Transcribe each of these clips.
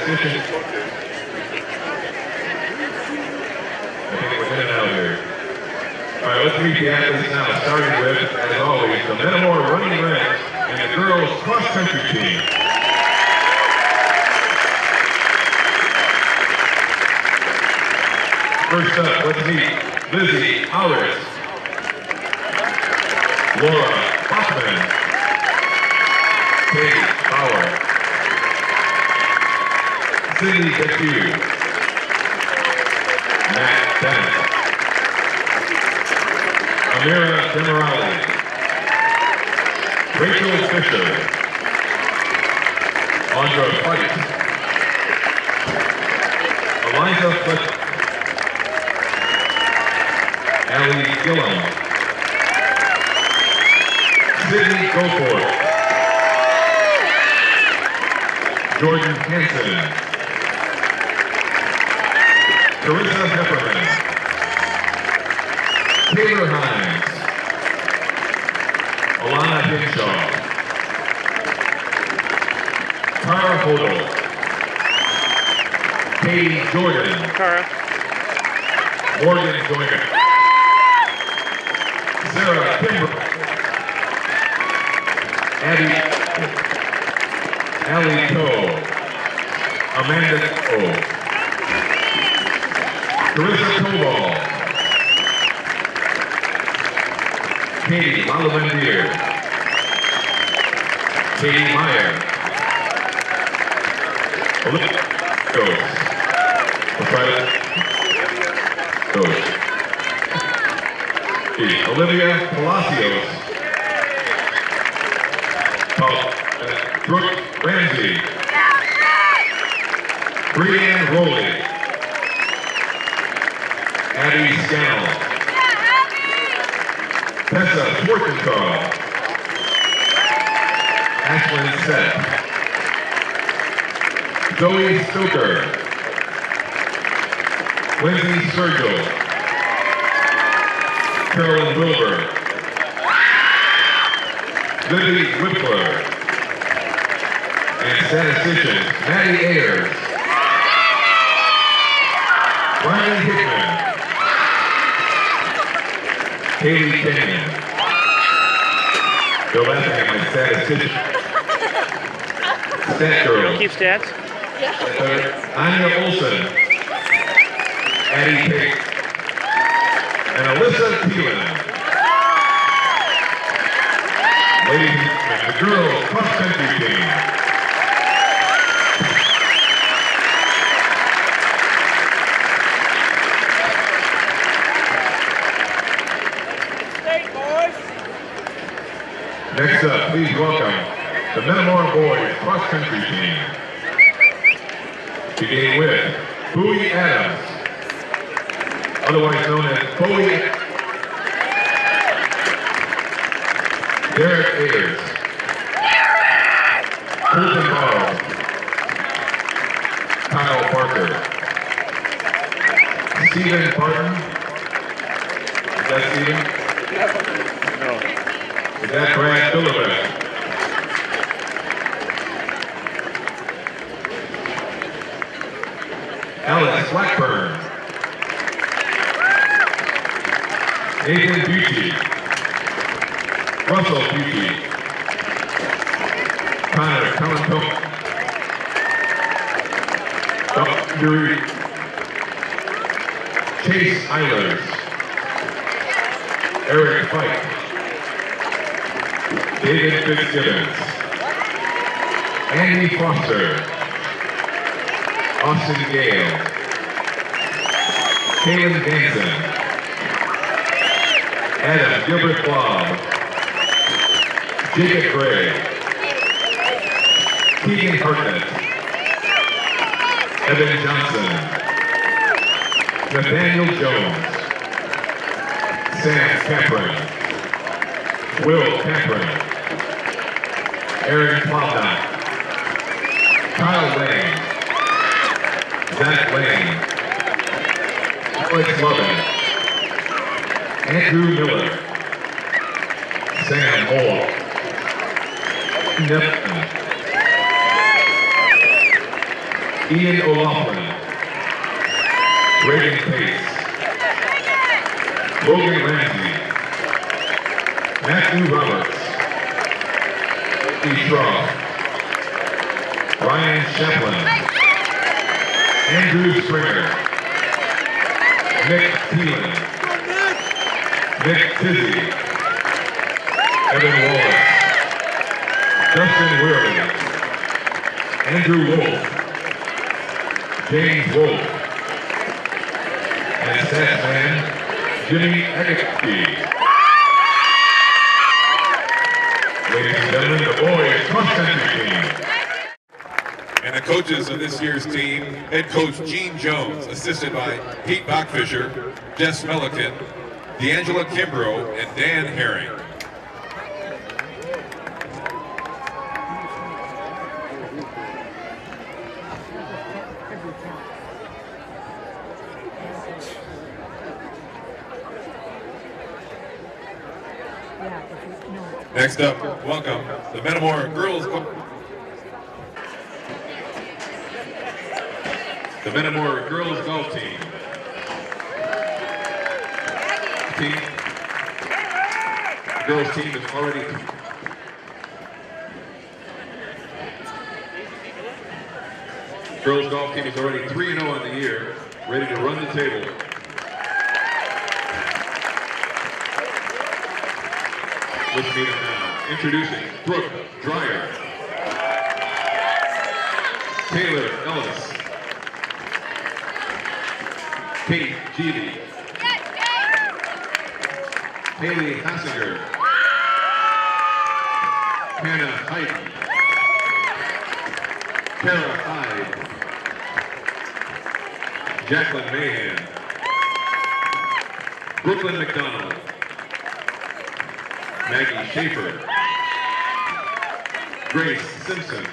statistician. I think we're in and out here. All right, let's meet the athletes now, starting with, as always, the Metamora running red and the girls cross-country team. First up, let's meet Lizzie Allers, Laura Hoffman, Katie Bauer, Cindy Depew, Matt Bennett, Amira Demirali, Rachel Fisher, Andra Fight, Eliza Fletcher, Allie Gillum, Sydney Goforth, Jordan Hansen, Carissa Hefferman, Taylor Hines, Alana Hinshaw, Tara Hodel, Katie Jordan, Morgan Joyner, Sarah Kimber, Allie Coe, Amanda O, Carissa Koval, Katie Malavendier, Katie Meyer, Olivia Ghost, Olivia Palacios, Brooke Ramsey, Brianne Rowley, Abby Scannell, Tessa Schwarzenthal, Ashlyn Seth, Zoe Stoker, Lindsay Sergio, Carolyn Wilbur, Libby Whippler, and statistician Maddie Ayers, Ryan Hickman, Haley Kenyon, go laughing at my statistician, stat girl. You don't keep stats? Anya Olson, Addie Pate, and Alyssa Thielen. Ladies and gentlemen, the girls cross-country team. Next up, please welcome the Metamora boys cross-country team. Beginning with Bowie Adams, otherwise known as Bowie. Derek Ayers, Colton Ball, Kyle Parker, Stephen Barton. Is that Stephen? No. Is that Brad Phillips? Alex Blackburn, Nathan Bucci, Russell Bucci, Connor Cohen, Dr. Chase Eilers, Eric Fike, David Fitzgibbons, Andy Foster, Austin Gale, Kaylin Danson, Adam Gilbert Blob, Jacob Gray, Keegan Hartnett, Evan Johnson, Nathaniel Jones, Sam Capron, Will Capron, Aaron Plotnott, Kyle Lane, Zach Lane, Alex Lovin, Andrew Miller, Sam Moore, Ian O'Loughlin, Reagan Pace, Logan Ramsey, Matthew Roberts, E. Shaw, Ryan Chaplin, Andrew Springer, Nick Thielen, Nick Tizzy, Evan Wallace, Justin Weary, Andrew Wolf, James Wolf, and stat man, Jimmy Agaki. Ladies and gentlemen, the boys cross-country team. And the coaches of this year's team, head coach Gene Jones, assisted by Pete Bachfischer, Jess Milliken, D'Angela Kimbrough, and Dan Herring. Next up, welcome the Metamora girls. The Metamora girls golf team. The girls team is already. Girls golf team is already 3-0 on the year, ready to run the table. Let's meet them now. Introducing Brooke Dreyer, Taylor Ellis, Kate Geely, Haley Hassinger, Hannah Hyden, Kara Hyde, Jacqueline Mahan, Brooklyn McDonald, Maggie Schaefer, Grace Simpson,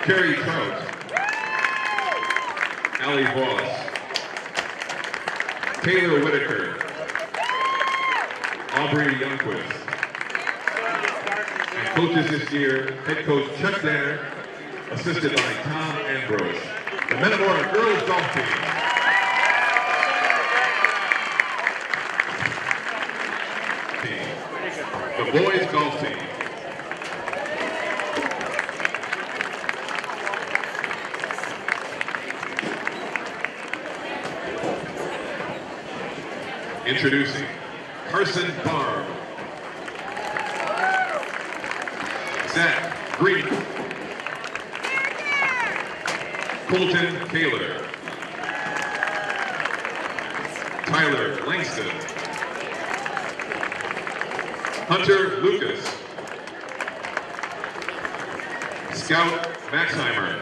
Carrie Trout, Allie Voss, Taylor Whitaker, Aubrey Youngquist, and coaches this year, head coach Chuck Danner, assisted by Tom Ambrose. The Metamora girls golf team. The boys golf team. Introducing Carson Barr, Zach Green, Colton Taylor, Tyler Langston, Hunter Lucas, Scout Maxheimer,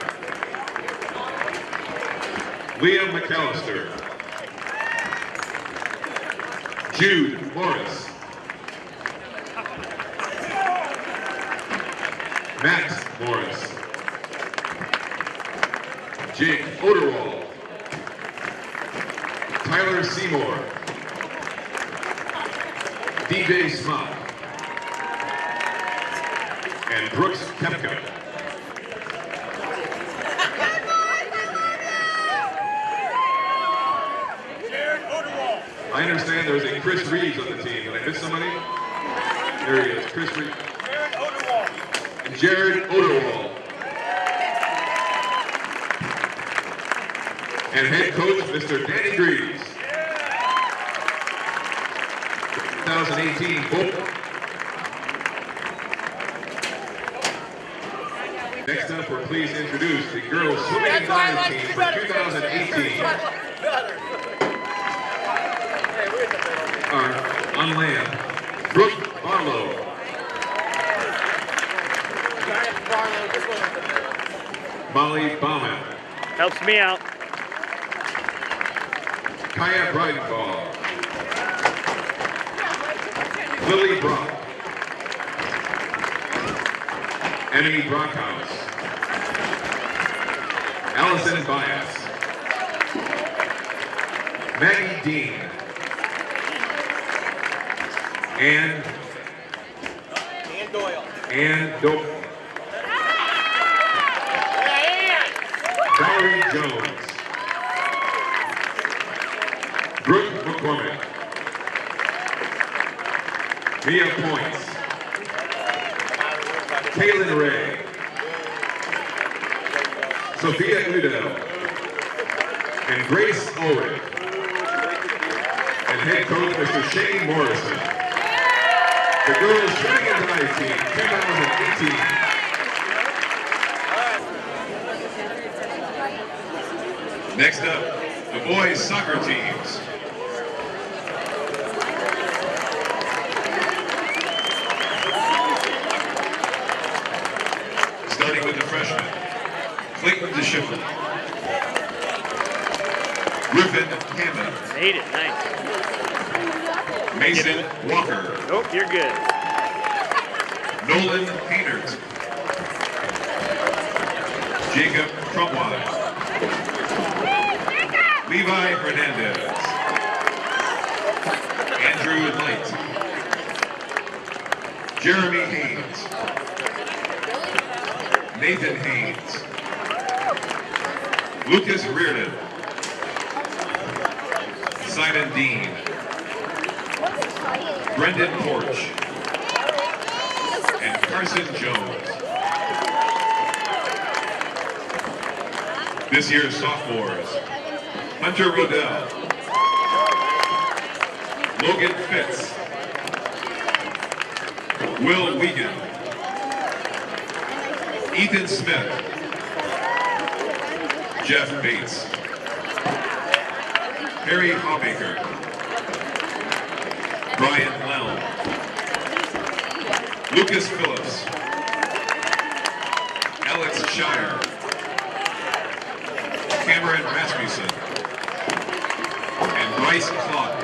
Liam McAllister, Jude Morris, Matt Morris, Jake Oderwald, Tyler Seymour, DJ Smock, and Brooks Kepka. I understand there's a Chris Reeves on the team. Did I miss somebody? There he is, Chris Reeves. And Jared Oderwald. And head coach, Mr. Danny Greaves. 2018 bowl. Next up, we're pleased to introduce the girls swimming and diving team for 2018. On land, Brooke Barlow, Molly Bauman, Helps me out. Kaya Breidenball, Lily Brock, Emily Brockhouse, Allison Bias, Maggie Dean, Ann Doyle. Valerie Jones. Brooke McCormick. Mia Points. Kaylin Ray. Sophia Udell. And Grace Ulrich. And head coach Mr. Shane Morrison. The girls shooting and dive team 2018. Next up, the boys soccer teams. Starting with the freshmen, Clayton DeShipman, Griffin Hammond. Made it, nice. Mason Walker. Nope, you're good. Nolan Hainert. Jacob Crumwine. Levi Hernandez. Andrew Light. Jeremy Haynes. Nathan Haynes. Lucas Reardon. Simon Dean. Brendan Porch. And Carson Jones. This year's sophomores, Hunter Rodell, Logan Fitz, Will Wiegand, Ethan Smith, Jeff Bates, Harry Hawbaker, Brian Lell, Lucas Phillips, Alex Shire, Cameron Rasmussen, and Bryce Clark.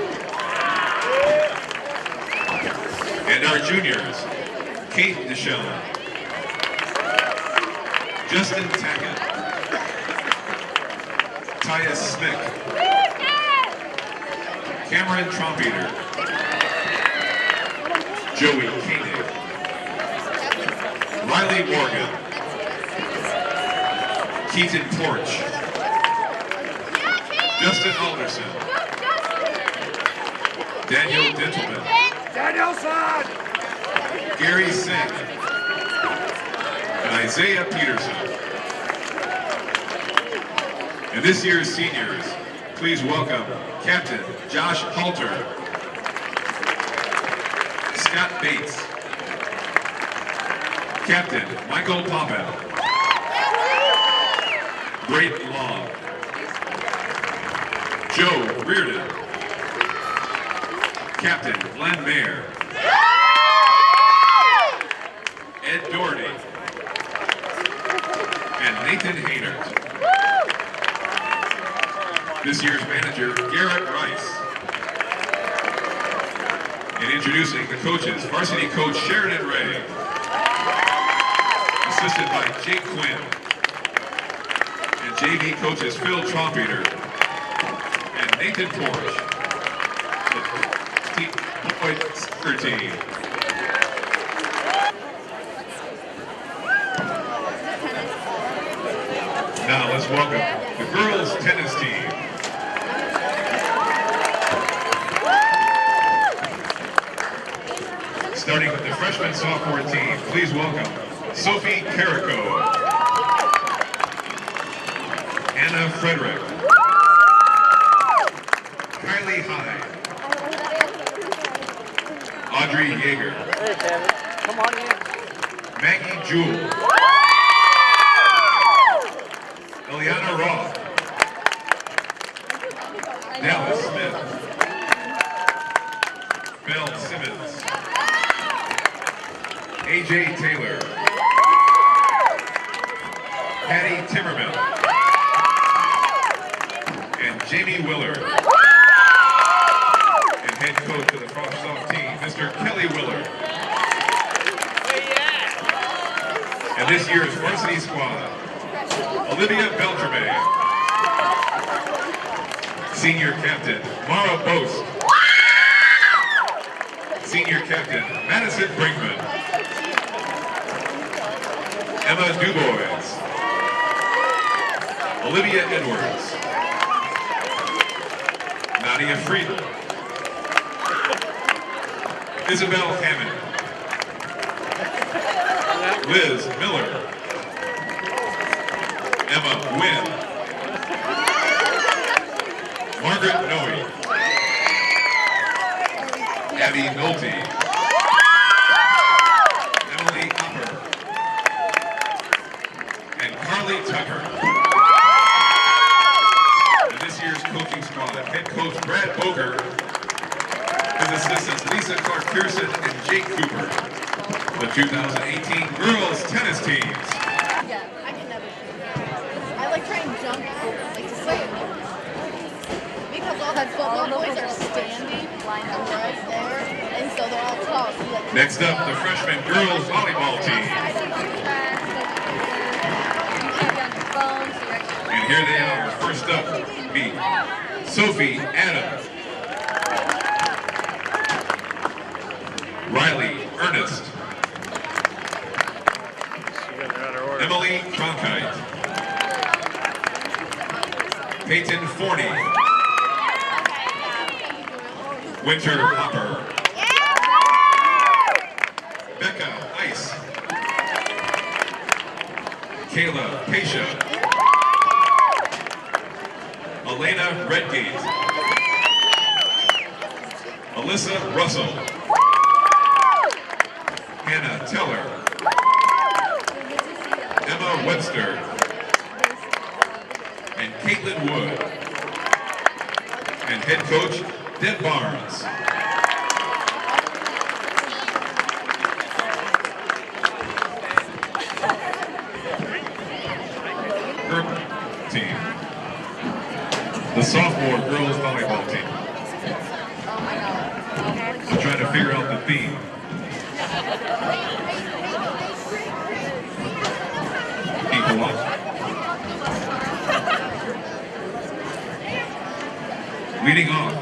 And our juniors, Kate DeShelle, Justin Tackett, Tyus Smith, Cameron Trompeter, Joey Koenig, Riley Morgan, Keaton Porch, Justin Alderson, Daniel Dentelman, Danielson! Gary Singh, and Isaiah Peterson. And this year's seniors, please welcome Captain Josh Halter, Scott Bates, Captain Michael Poppin, Great Long, Joe Reardon, Captain Glenn Mayer, Ed Doherty, and Nathan Haynert. This year's manager, Garrett Rice. And introducing the coaches, varsity coach Sheridan Ray, assisted by Jake Quinn, and JV coaches Phil Trompeter and Nathan Porch. The boys soccer team. Now let's welcome the girls tennis team. Starting with the freshman sophomore team, please welcome Sophie Carrico, Anna Frederick, Kylie Hyde, Audrey Yeager, Hey, Kevin. Come on in. Maggie Jewell, Eliana Roth, Dallas Smith, Belle Simmons, AJ Taylor, Patty Timmerman, and Jamie Willard. And head coach of the Frostoff team, Mr. Kelly Willard. And this year's varsity squad, Olivia Beltrame, senior captain, Mara Boast, senior captain, Madison Brinkman, Emma Dubois, Olivia Edwards, Nadia Friedel, Isabel Hammond, Liz Miller, Emma Wynn, Margaret Noe, Abby Nolte, Emily Hopper, and Carly Tucker. And this year's coaching squad, head coach Brad Boger, his assistants Lisa Clark-Pearson and Jake Cooper. The 2018 girls tennis teams. Yeah, I can never. I like try and jump over, like to see it. Because all the football boys are standing lined up right there, and so they're all tall. So like, Next up, the freshman girls volleyball team. And here they are. First up, be Sophie Adams, Riley Ernest, Emily Cronkite, Peyton Forney, Winter Hopper, Becca Ice, Kayla Pasha, Elena Redgate, Alyssa Russell, Hannah Teller, Emma Webster, and Caitlin Wood, and head coach Deb Barnes. Group team. The sophomore girls volleyball team. I'm trying to figure out the theme. Equal up. Leading off,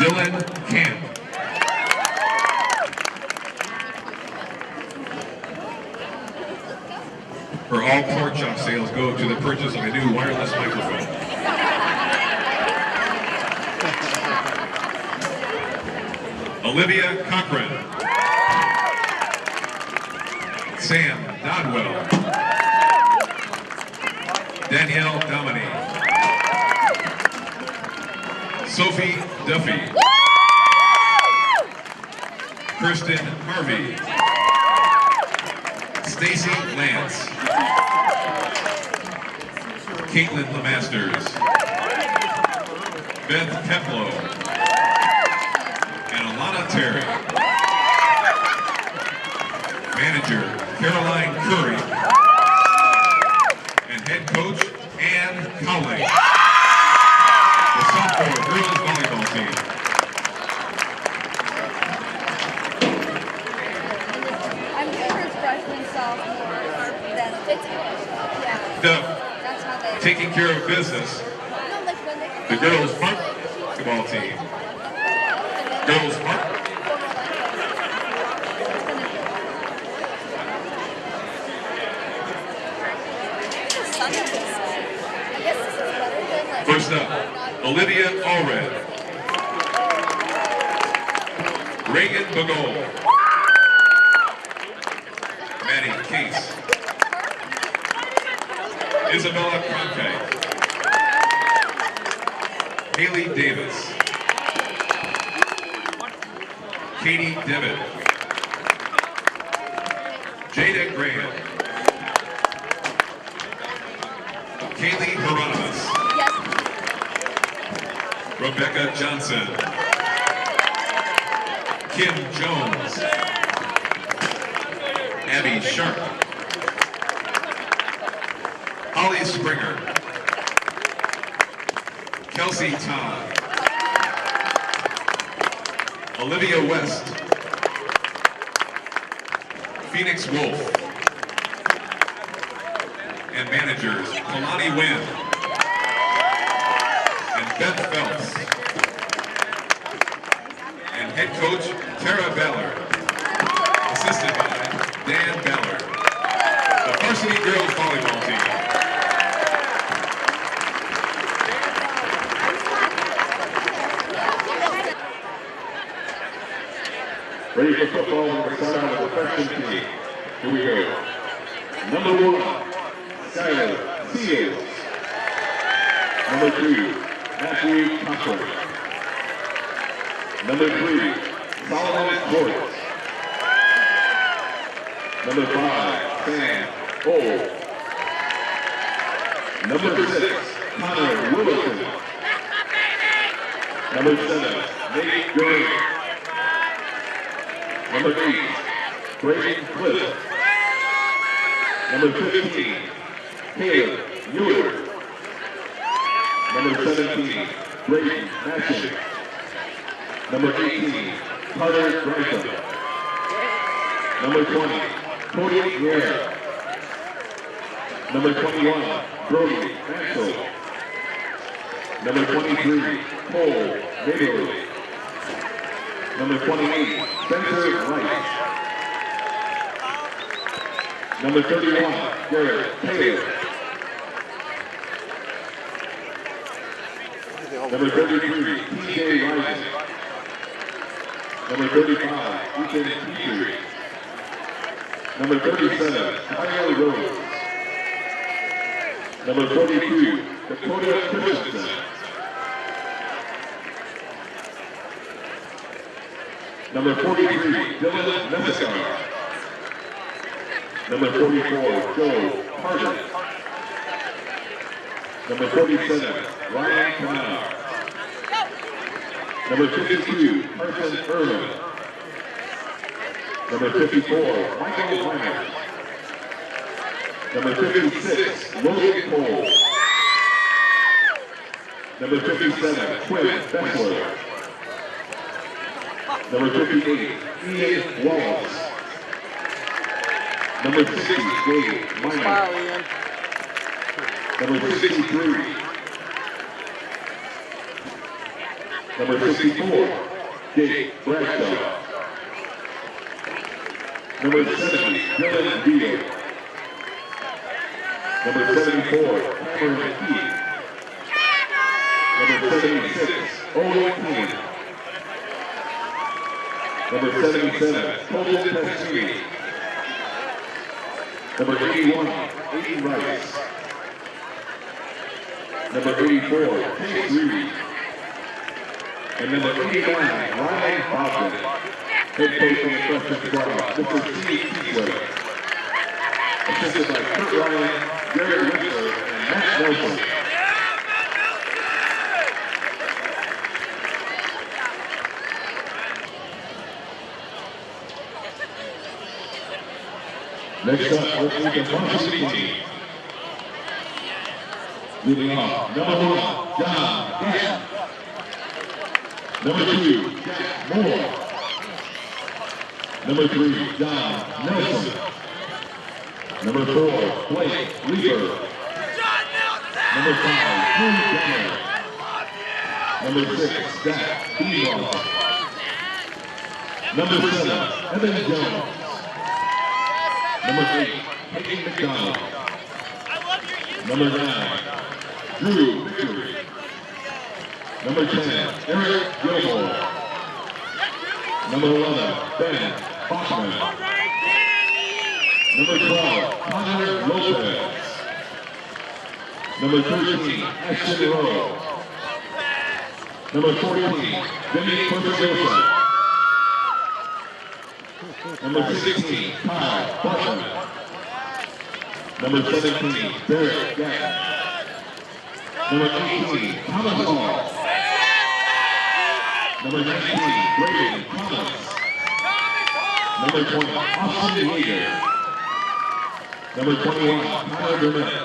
Dylan Camp. For all pork chop sales go to the purchase of a new wireless microphone. Olivia Cochran, Sam Dodwell, Danielle Domini, Sophie Duffy, Kristen Harvey, Stacy Lance, Caitlin Lemasters, Beth Peplow, and Alana Terry. Manager Caroline Curry, and head coach Ann Cowling. The sophomore girls volleyball team. I'm sure freshman, sophomore, then it's yeah. That's how they. Taking care of business. No, like when they. The girls basketball team. Girls First up, Olivia Allred, Reagan Bagol, Maddie Case, Isabella Cronkite, Haley Davis, Katie Devitt, Jada Graham, Kaylee Hieronymus, Rebecca Johnson, Kim Jones, Abby Sharp, Holly Springer, Kelsey Todd, Olivia West, Phoenix Wolf, and managers Kalani Wynn and Beth Phelps, and head coach Tara Ballard. football on the side of the freshman team. Here we go. Number 1, Skyler Seals. Number 2, Matthew Cochran. Number 3, Solomon Court. Number 5, Sam Cole. Number 6, Connor Wilson. Number 7, Nate Green. Number 8, Braden Cliff. Number 15, Caleb Ewer. Number 17, Brady Matchett. Number 18, Carter Grantham. Number 20, Cody Guerra. Number 21, Brody Mansell. Number 23, Cole Maberly. Number 28, Spencer Wright. Number 31, Garrett Taylor. Number 33, TJ Rising. Number 35, Ethan Petrie. Number 37, Kyle Rose. Number 42, Dakota Christensen. Number 43, Dylan Messicar. Number 44, Joe Carter. Number 47, Ryan Canard. Number 52, Carson Irvin. Number 54, Michael Myers. Number 56, Logan Cole. Number 57, Quinn Bessler. Number 58, Ian Wallace. Number 60, Dave Minor. Number 63. Number 64, Jake Bradshaw. Number 70, Dylan Deal. Number 74, Cameron Keith. Number 76, Owen King. Number 77, Colton Pescini. Number 81, Aiden Rice. Number 84, Chase Reed. And number 89, Ryan Bobden. Head coach on the freshman squad, Mr. Steve Keesler. Assisted by Kurt Ryan, Garrett Whistler, and Matt Nelson. Next up, let's meet the varsity team. Leading off, number 1, John Gann. Number 2, Jack Moore. Number 3, John Nelson. Number 4, Blake Reaper. Number 5, Drew Ganner. Number 6, Zach Beaver. Number 7, Evan Jones. Number 8, Peyton McDonald. Number 9, Drew Victory. Number 10, Eric Gilmore. Number 11, Ben Bachman. Number 12, Connor Lopez. Number 13, Ashton Rowe. Number 14, Vinny Cortez. Number 16, Kyle Butler. Number 17, Derek Gatton. Number 18, Thomas Hall. Number 19, Brayden Thomas. Number 20, Austin Yeager. Number 21, Tyler Burnett.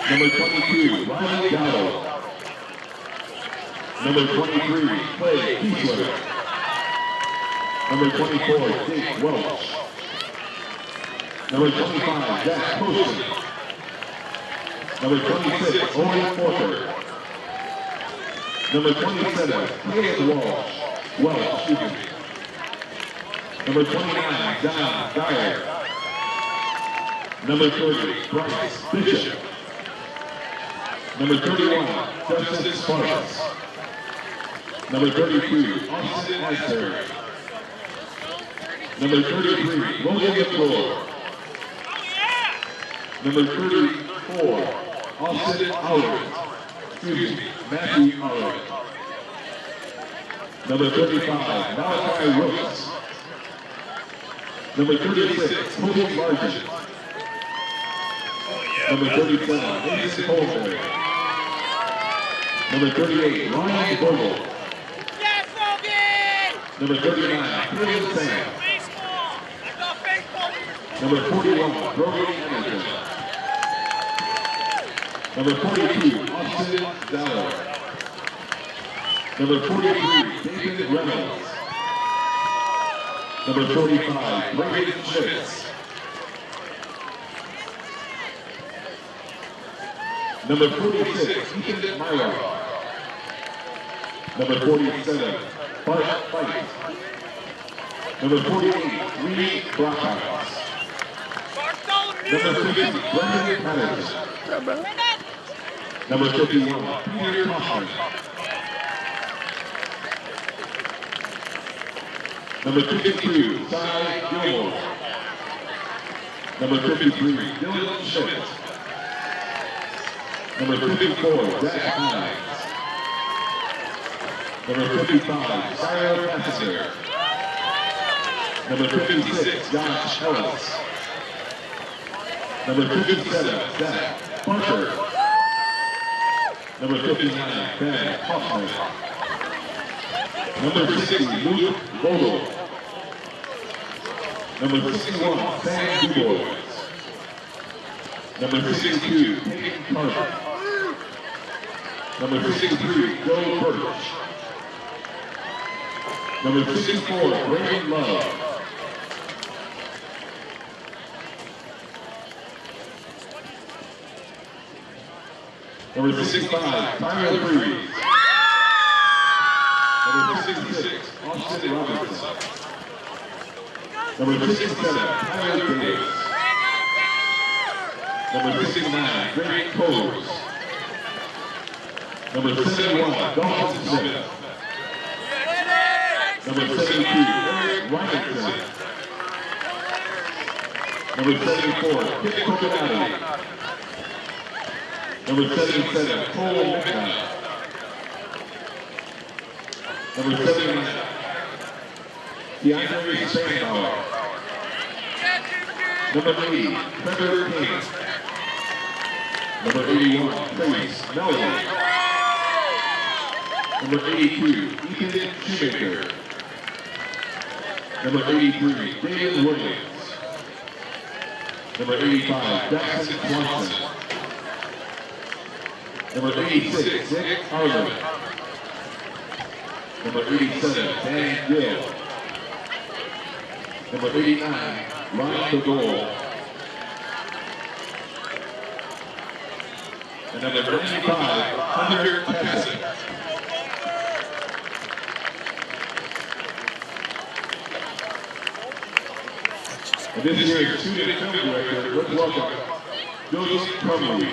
Number 22, Ryan Gallo. Number 23, Clay Kiesler. Number 24, Jake Welch. Number 25, Zach Poston. Number 26, Owen Porter. Number 27, Caleb Welch, Number 29, John Dyer. Number 30, Bryce Bishop. Number 31, Justin Sparks. Number 32, Austin Asbury. Number 33, Logan McClure. Number 34, Austin Allard. Excuse me, Matthew Allard. Number 35, Malachi Rooks. Number 36, Toby Largent. Number 37, Nathan Colbert. Number 38, Ryan Vogel. Yes, Logan! Number 39, Caleb Sam. Baseball! I got baseball! Number 41, Brody Anderson. Number 42, Austin Zeller. Number 43, David Reynolds. Number 45, Brayden Schmitz. Number 46, Ethan Myra. Number 47, Bart Fight. Number 48, Reed Brockhouse. Number 50, Brendan Patterson. Number 51, Peter Kaufman. Number 52, Cy Gilmore. Number 53, Dylan Schmidt. Number 54, Zach Hines. Number 55, Sarah Passenger. Number 56, Josh Ellis. Number 57, Zach Parker. Number 59, Ben Hoffman. Number 60, Luke Vogel. Number 61, Sam DuBois. Number 62, Peyton Carter. Number 63, Joe Birch. Number 64, Brandon Love. Number 65, Tyler Breeze. Number 66, Austin Robertson. Number 67, Tyler Davis. Number 69, Drake Coles. Number 71, Dalton Smith. Number 72, Eric Ryanson. Number 74, Kip Coconati. Number 77, Cole McNabb. Number 79, DeAndre Spanbauer. Number 80, Trevor King. Number 81, Trace Melody. Number 82, Ethan Shoemaker. Number 83, David Williams. Number 85, Jackson Swanson. Number 86, Nick Harlan. Number 87, Dan Gill. Number 89, Ryan DeGole. And number 95, Hunter Cassidy. And this year's student film director, let's welcome Joseph Crumley.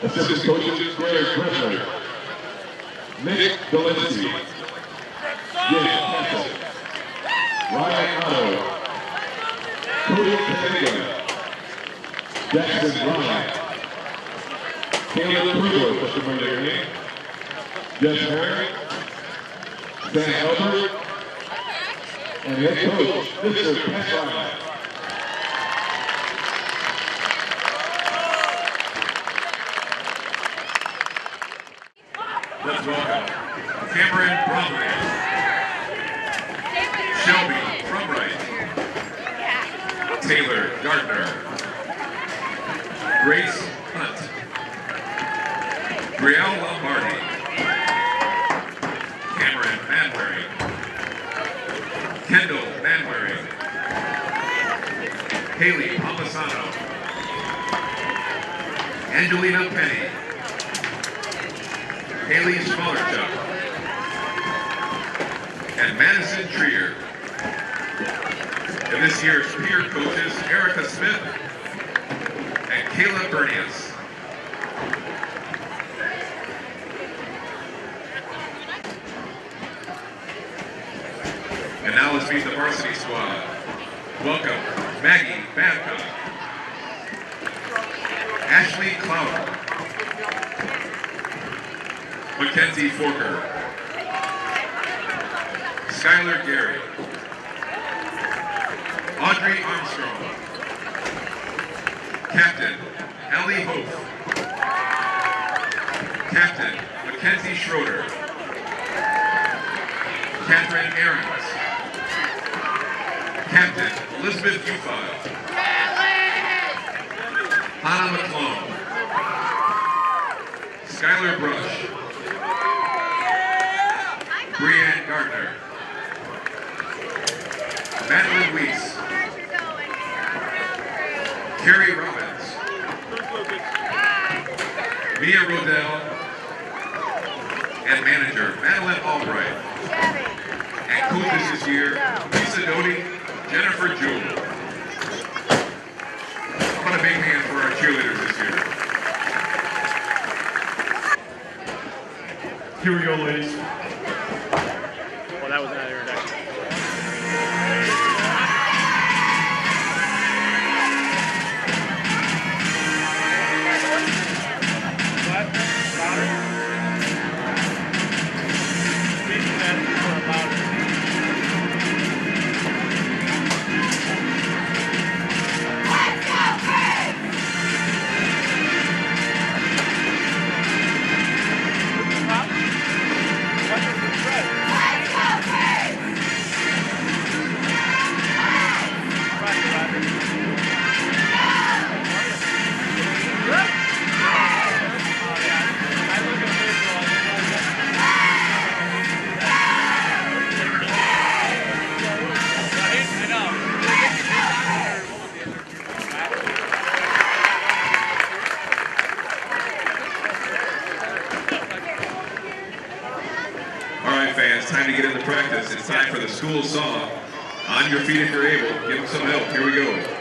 Assistant coaches, Greg Redbird, Nick Delancey, Jim Castle, Ryan Otto, Cody Canega, Jackson Ryan, Caleb Kruger, what's the familiar name? Jeff Herring, Sam Albert, and head coach, Mr. Pat Ryan. Let's welcome Cameron Bromley, Shelby Frumright, Taylor Gardner, Grace Hunt, Brielle Lombardi, Cameron Manwaring, Kendall Manwaring, Haley Pompasano, Angelina Penny, Haley Smallerchuck, and Madison Trier. And this year's peer coaches, Erica Smith and Kayla Bernius. And now let's meet the varsity squad. Welcome, Maggie Babcock, Ashley Cloud, Mackenzie Forker, Skylar Gary, Audrey Armstrong, Captain Ellie Hope, Captain Mackenzie Schroeder, Catherine Aarons, Captain Elizabeth Ufile, Hannah McClone, Skylar Brush, Brianne Gardner, Madeline Weiss, Carrie Robbins, Mia Rodell, and manager Madeline Albright. And coaches this year, Lisa Doty, Jennifer Jewell. How about a big hand for our cheerleaders this year? Here we go, ladies. Well, that was not an introduction. What? Louder? Speak that for louder. All right, fans, time to get into practice. It's time for the school song. On your feet if you're able. Give them some help. Here we go.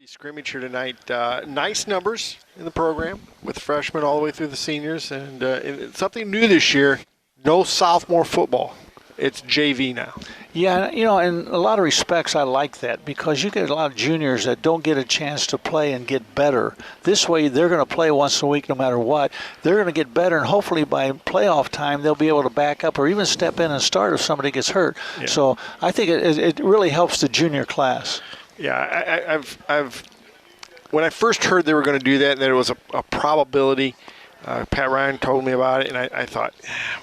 Scrimmage here tonight. Nice numbers in the program with freshmen all the way through the seniors, and it's something new this year. No sophomore football. It's JV now. Yeah, you know, in a lot of respects, I like that because you get a lot of juniors that don't get a chance to play and get better. This way, they're going to play once a week no matter what. They're going to get better, and hopefully by playoff time, they'll be able to back up or even step in and start if somebody gets hurt. Yeah. So I think it really helps the junior class. Yeah, I've when I first heard they were going to do that, and that it was a probability, Pat Ryan told me about it, and I thought,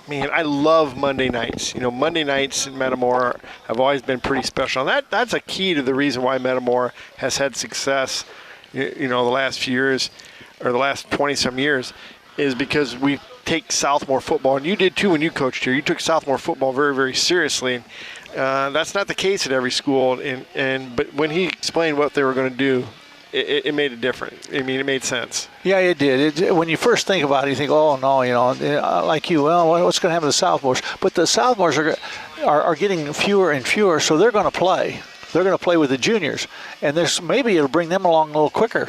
man, I love Monday nights. You know, Monday nights in Metamora have always been pretty special. And that's a key to the reason why Metamora has had success, you know, the last few years, or the last 20-some years, is because we take sophomore football, and you did too when you coached here. You took sophomore football very, very seriously. That's not the case at every school, but when he explained what they were going to do, it made a difference. I mean, it made sense. Yeah, it did. When you first think about it, you think, oh, no, you know, like you, well, what's going to happen to the sophomores? But the sophomores are getting fewer and fewer, so they're going to play. they're going to play with the juniors, and maybe it'll bring them along a little quicker.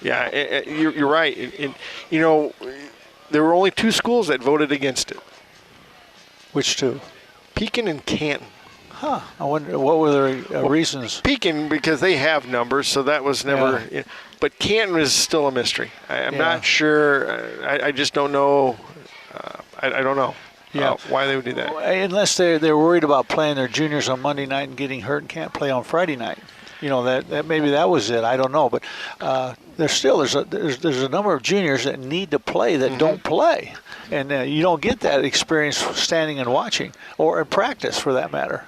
Yeah, you're right. And, you know, there were only 2 schools that voted against it. Which 2? Pekin and Canton. Huh. I wonder what were their reasons. Pekin, because they have numbers, so that was never. Yeah. But Canton is still a mystery. I'm Yeah. not sure. I just don't know. I don't know. Yeah. Why they would do that. Unless they're worried about playing their juniors on Monday night and getting hurt and can't play on Friday night. You know, that maybe that was it. I don't know, but there's a number of juniors that need to play that don't play, and you don't get that experience standing and watching, or in practice for that matter.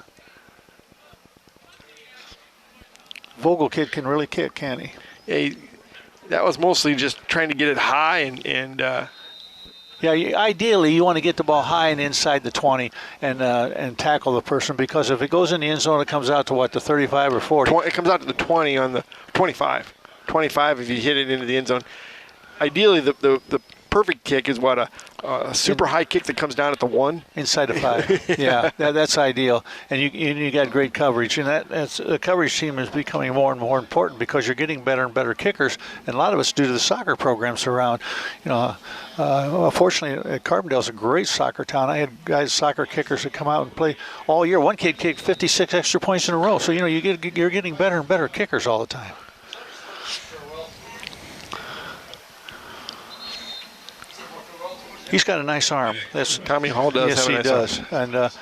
Vogel kid can really kick, can't he? Yeah, that was mostly just trying to get it high and. Yeah, ideally you want to get the ball high and inside the 20 and tackle the person, because if it goes in the end zone, it comes out to what, the 35 or 40? It comes out to the 20 on the 25. 25 if you hit it into the end zone. Ideally, the perfect kick is what, a super high kick that comes down at the 1? Inside the 5. Yeah, that's ideal. And you got great coverage. And that's the coverage team is becoming more and more important because you're getting better and better kickers. And a lot of it's due to the soccer programs around. You know, fortunately, Carbondale's a great soccer town. I had soccer kickers that come out and play all year. One kid kicked 56 extra points in a row. So, you know, you're getting better and better kickers all the time. He's got a nice arm. That's Tommy Hall does. Yes, have a he nice does. arm. And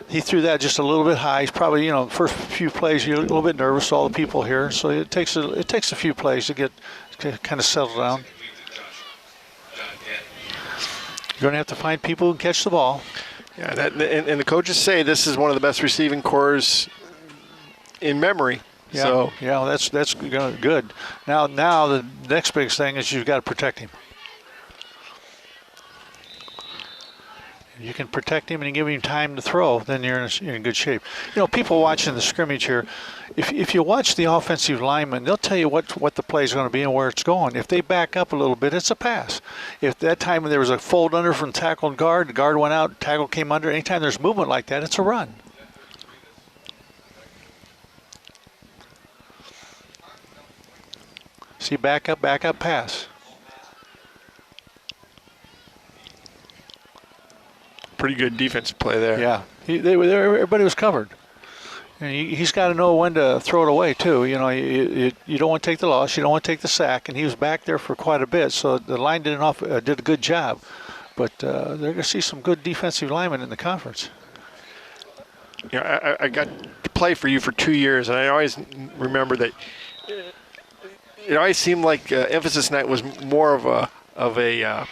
he threw that just a little bit high. He's probably, you know, first few plays you're a little bit nervous, all the people here. So it takes a few plays to kind of settle down. You're going to have to find people who can catch the ball. Yeah, and the coaches say this is one of the best receiving cores in memory. Yeah, So yeah, that's good. Now the next big thing is you've got to protect him. If you can protect him and give him time to throw, then you're in good shape. You know, people watching the scrimmage here, if you watch the offensive linemen, they'll tell you what the play is going to be and where it's going. If they back up a little bit, it's a pass. If that time when there was a fold under from tackle and guard, the guard went out, tackle came under, anytime there's movement like that, it's a run. See, back up, pass. pretty good defensive play there. Yeah, everybody was covered. And he's got to know when to throw it away too. You know, you don't want to take the loss, you don't want to take the sack, and he was back there for quite a bit. So the line did a good job. But they're going to see some good defensive linemen in the conference. You know, I got to play for you for 2 years, and I always remember that it always seemed like emphasis night was more of a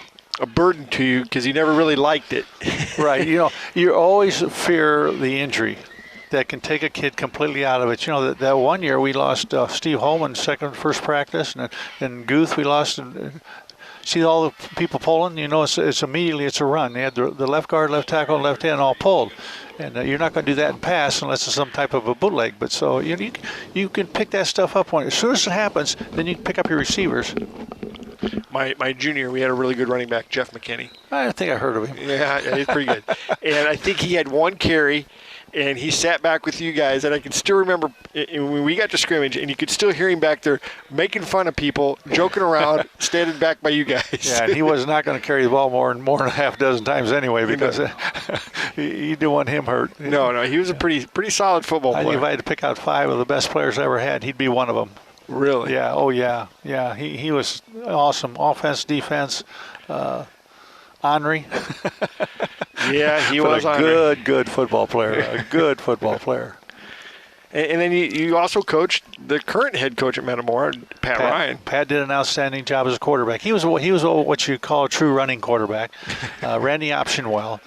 burden to you because you never really liked it. Right. You know, you always fear the injury that can take a kid completely out of it. You know, that 1 year we lost Steve Holman first practice, and Guth we lost. See all the people pulling, you know, it's immediately a run. They had the left guard, left tackle, and left end all pulled. And you're not going to do that in pass unless it's some type of a bootleg. But so you can pick that stuff up as soon as it happens. Then you can pick up your receivers. My junior, we had a really good running back, Jeff McKinney. I think I heard of him. Yeah, he's pretty good. And I think he had one carry, and he sat back with you guys, and I can still remember when we got to scrimmage, and you could still hear him back there making fun of people, joking around, standing back by you guys. Yeah, and he was not going to carry the ball more than a half dozen times anyway because you didn't want him hurt. No, he was a pretty solid football player. I think if I had to pick out 5 of the best players I ever had, he'd be one of them. Really? Yeah. Oh, yeah. Yeah. He was awesome. Offense, defense, Henry. Yeah, he was a good football player. A good football player. And then you also coached the current head coach at Metamora, Pat Ryan. Pat did an outstanding job as a quarterback. He was what you call a true running quarterback. Ran the option well.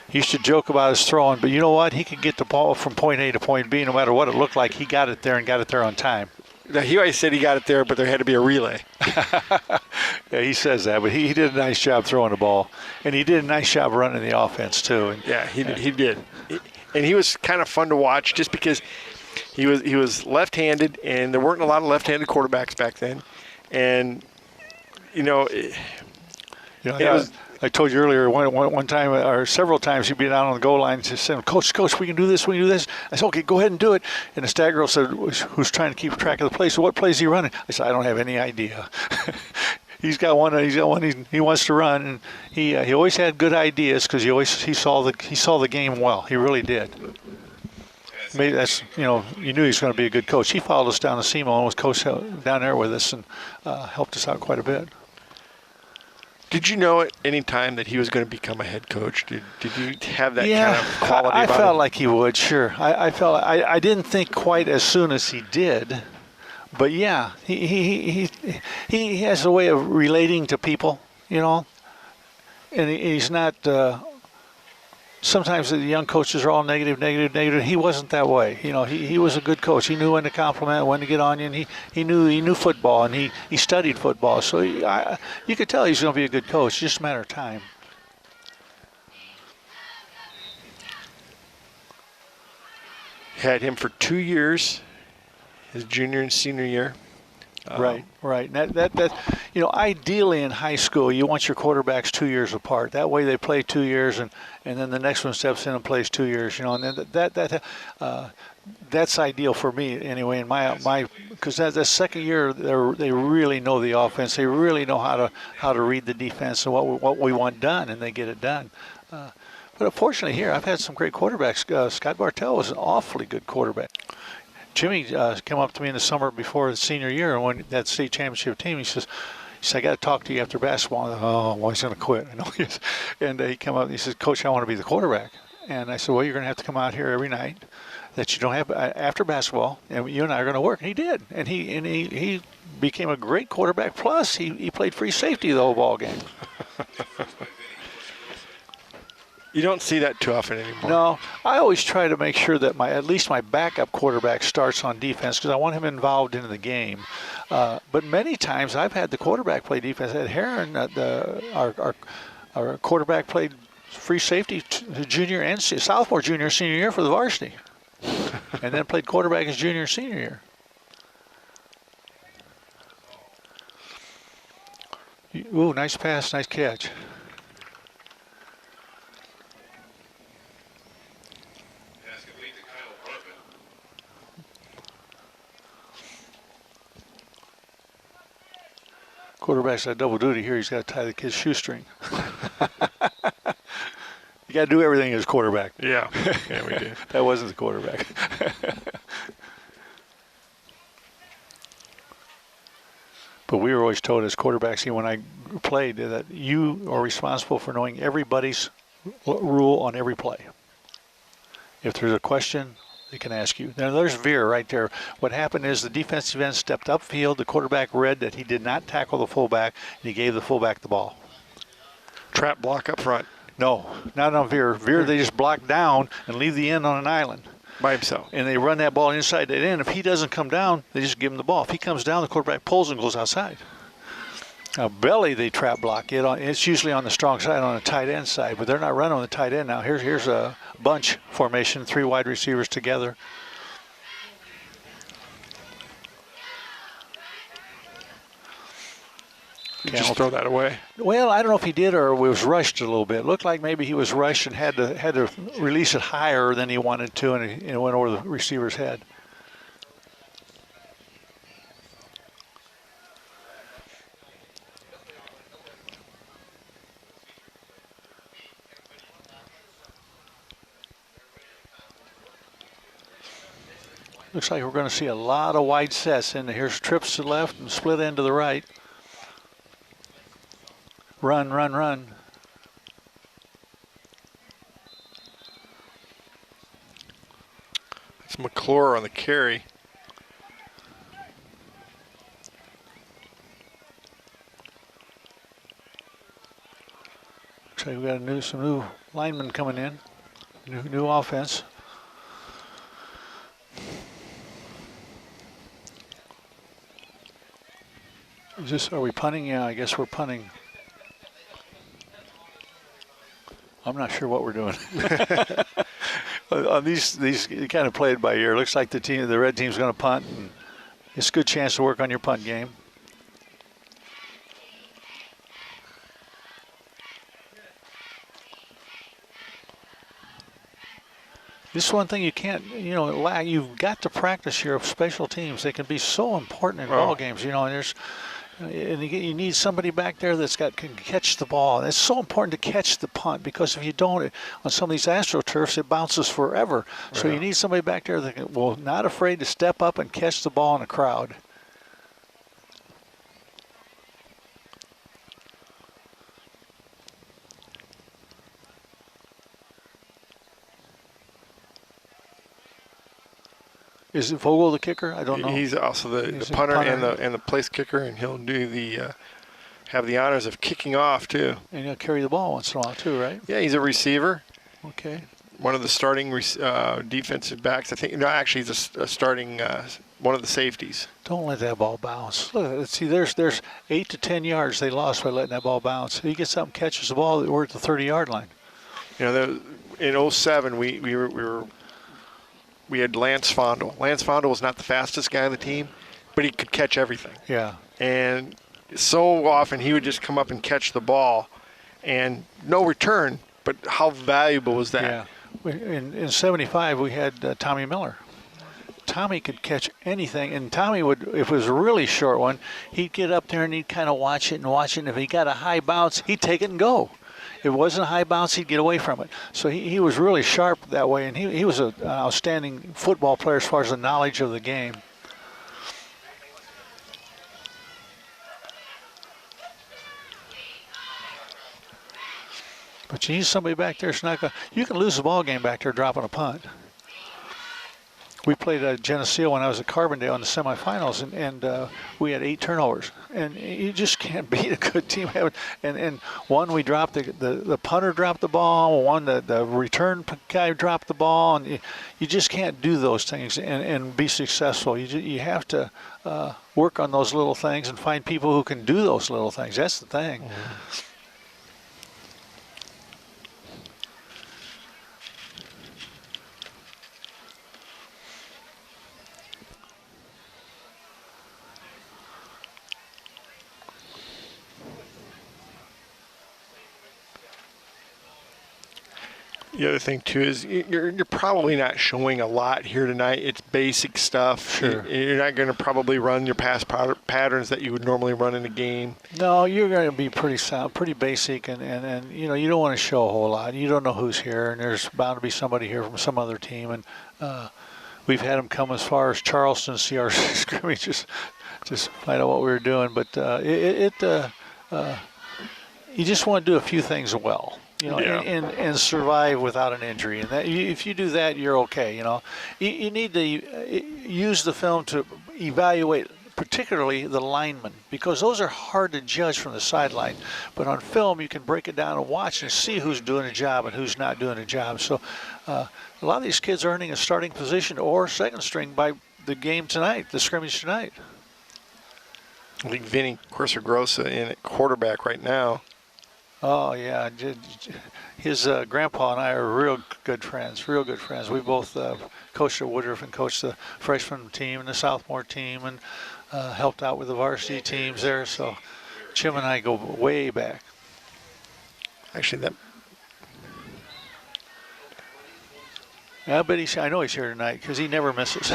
He used to joke about his throwing, but you know what? He could get the ball from point A to point B no matter what it looked like. He got it there and got it there on time. Now, he always said he got it there, but there had to be a relay. Yeah, he says that, but he did a nice job throwing the ball, and he did a nice job running the offense too. And, yeah, he did. And he was kind of fun to watch just because he was left-handed, and there weren't a lot of left-handed quarterbacks back then. And, it I told you earlier, one time or several times he'd be down on the goal line and just saying, Coach, we can do this, we can do this. I said, okay, go ahead and do it. And the stat girl said, who's trying to keep track of the plays? So what plays is he running? I said, I don't have any idea. He's got one he wants to run, and he always had good ideas because he saw the game well. He really did. Maybe that's, you knew he was going to be a good coach. He followed us down to SEMO and was coach down there with us and helped us out quite a bit. Did you know at any time that he was going to become a head coach? Did you have that kind of quality I about felt him? like he would, sure. I didn't think quite as soon as he did, but yeah, he has a way of relating to people, and he's not. Sometimes the young coaches are all negative. He wasn't that way. He was a good coach. He knew when to compliment, when to get on you, and he knew football, and he studied football. So you could tell he's going to be a good coach. Just a matter of time. Had him for 2 years, his junior and senior year. Right. And that ideally in high school, you want your quarterbacks 2 years apart. That way they play 2 years, and then the next one steps in and plays 2 years. And then that's ideal for me anyway. In my because that second year they really know the offense. They really know how to read the defense and what we want done, and they get it done. But unfortunately here, I've had some great quarterbacks. Scott Bartell was an awfully good quarterback. Jimmy came up to me in the summer before the senior year and won that state championship team. He said, I got to talk to you after basketball. Well, he's going to quit. I know he is. And he came up and he says, Coach, I want to be the quarterback. And I said, well, you're going to have to come out here every night that you don't have after basketball, and you and I are going to work. And he did. And he became a great quarterback. Plus, he played free safety the whole ball game. You don't see that too often anymore. No, I always try to make sure that at least my backup quarterback starts on defense because I want him involved in the game. But many times I've had the quarterback play defense. At Heron, our quarterback played free safety junior and sophomore, junior, senior year for the varsity, and then played quarterback his junior and senior year. Ooh, nice pass, nice catch. Quarterback's got double duty here. He's got to tie the kid's shoestring. You got to do everything as quarterback. Yeah, we do. That wasn't the quarterback. But we were always told as quarterbacks, when I played, that you are responsible for knowing everybody's rule on every play. If there's a question, they can ask you. Now, there's Veer right there. What happened is the defensive end stepped upfield. The quarterback read that he did not tackle the fullback, and he gave the fullback the ball. Trap block up front. No, not on Veer. Veer, they just block down and leave the end on an island. By himself. And they run that ball inside that end. If he doesn't come down, they just give him the ball. If he comes down, the quarterback pulls and goes outside. Now, belly, they trap block it. It's usually on the strong side, on the tight end side, but they're not running on the tight end now. Here's a bunch formation, 3 wide receivers together. Did you just throw that away? Well, I don't know if he did or was rushed a little bit. It looked like maybe he was rushed and had to release it higher than he wanted to, and it went over the receiver's head. Looks like we're going to see a lot of wide sets in there. Here's trips to the left and split end to the right. Run, run, run. It's McClure on the carry. Looks like we got some new linemen coming in. New offense. Are we punting? Yeah, I guess we're punting. I'm not sure what we're doing. On these you kind of play it by ear. Looks like the red team's going to punt, and it's a good chance to work on your punt game. This is one thing you can't, you've got to practice your special teams. They can be so important in ball games, and you need somebody back there can catch the ball. And it's so important to catch the punt, because if you don't, on some of these AstroTurfs, it bounces forever. So you need somebody back there that not afraid to step up and catch the ball in a crowd. Is it Vogel the kicker? I don't know. He's also the punter and the place kicker, and he'll do have the honors of kicking off too. And he'll carry the ball once in a while too, right? Yeah, he's a receiver. Okay. One of the starting defensive backs. I think. No, actually, he's a starting one of the safeties. Don't let that ball bounce. Look, see, there's 8 to 10 yards they lost by letting that ball bounce. He gets up and catches the ball. We're at the 30-yard line. In 07, we had Lance Fondle. Lance Fondle was not the fastest guy on the team, but he could catch everything. Yeah. And so often he would just come up and catch the ball, and no return. But how valuable was that? Yeah. In 75, we had Tommy Miller. Tommy could catch anything, and Tommy would, if it was a really short one, he'd get up there and he'd kind of watch it. And if he got a high bounce, he'd take it and go. If it wasn't a high bounce, he'd get away from it. So he was really sharp that way, and he was an outstanding football player as far as the knowledge of the game. But you need somebody back there. You can lose the ball game back there dropping a punt. We played Geneseo when I was at Carbondale in the semifinals, and we had 8 turnovers. And you just can't beat a good team. And one, we dropped the punter dropped the ball. One, the return guy dropped the ball. And you just can't do those things and be successful. You have to work on those little things and find people who can do those little things. That's the thing. Mm-hmm. The other thing too is you're probably not showing a lot here tonight. It's basic stuff. Sure. You're not going to probably run your pass patterns that you would normally run in a game. No, you're going to be pretty sound, pretty basic, and you don't want to show a whole lot. You don't know who's here, and there's bound to be somebody here from some other team, and we've had them come as far as Charleston to see our scrimmages, just find out what we were doing. But you just want to do a few things well. And survive without an injury. And if you do that, you're okay. You need to use the film to evaluate, particularly the linemen, because those are hard to judge from the sideline. But on film, you can break it down and watch and see who's doing a job and who's not doing a job. So a lot of these kids are earning a starting position or second string by the game tonight, the scrimmage tonight. I think Vinny Corsa-Grossa in at quarterback right now. Oh, yeah. His grandpa and I are real good friends. We both coached at Woodruff and coached the freshman team and the sophomore team and helped out with the varsity teams there. So Jim and I go way back. Actually, I know he's here tonight because he never misses.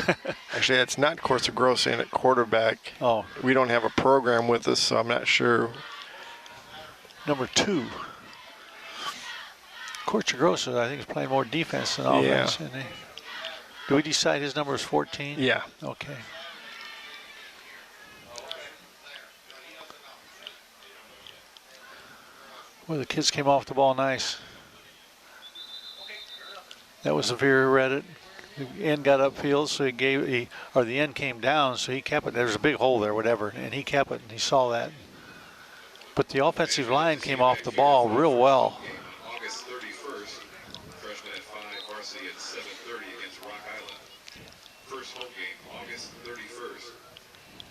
Actually, that's not Corsa-Grossa in at quarterback. Oh. We don't have a program with us, so I'm not sure. Number 2. Corsa-Grossa, I think, is playing more defense than offense. Yeah. Do we decide his number is 14? Yeah. Okay. Well, the kids came off the ball nice. That was Severe read it. The end got upfield, so the end came down, so he kept it. There was a big hole there, whatever, and he kept it, and he saw that. But the offensive line came off the ball real well. August 31st, freshman at 5, varsity at 7:30 against Rock Island. First home game, August 31st.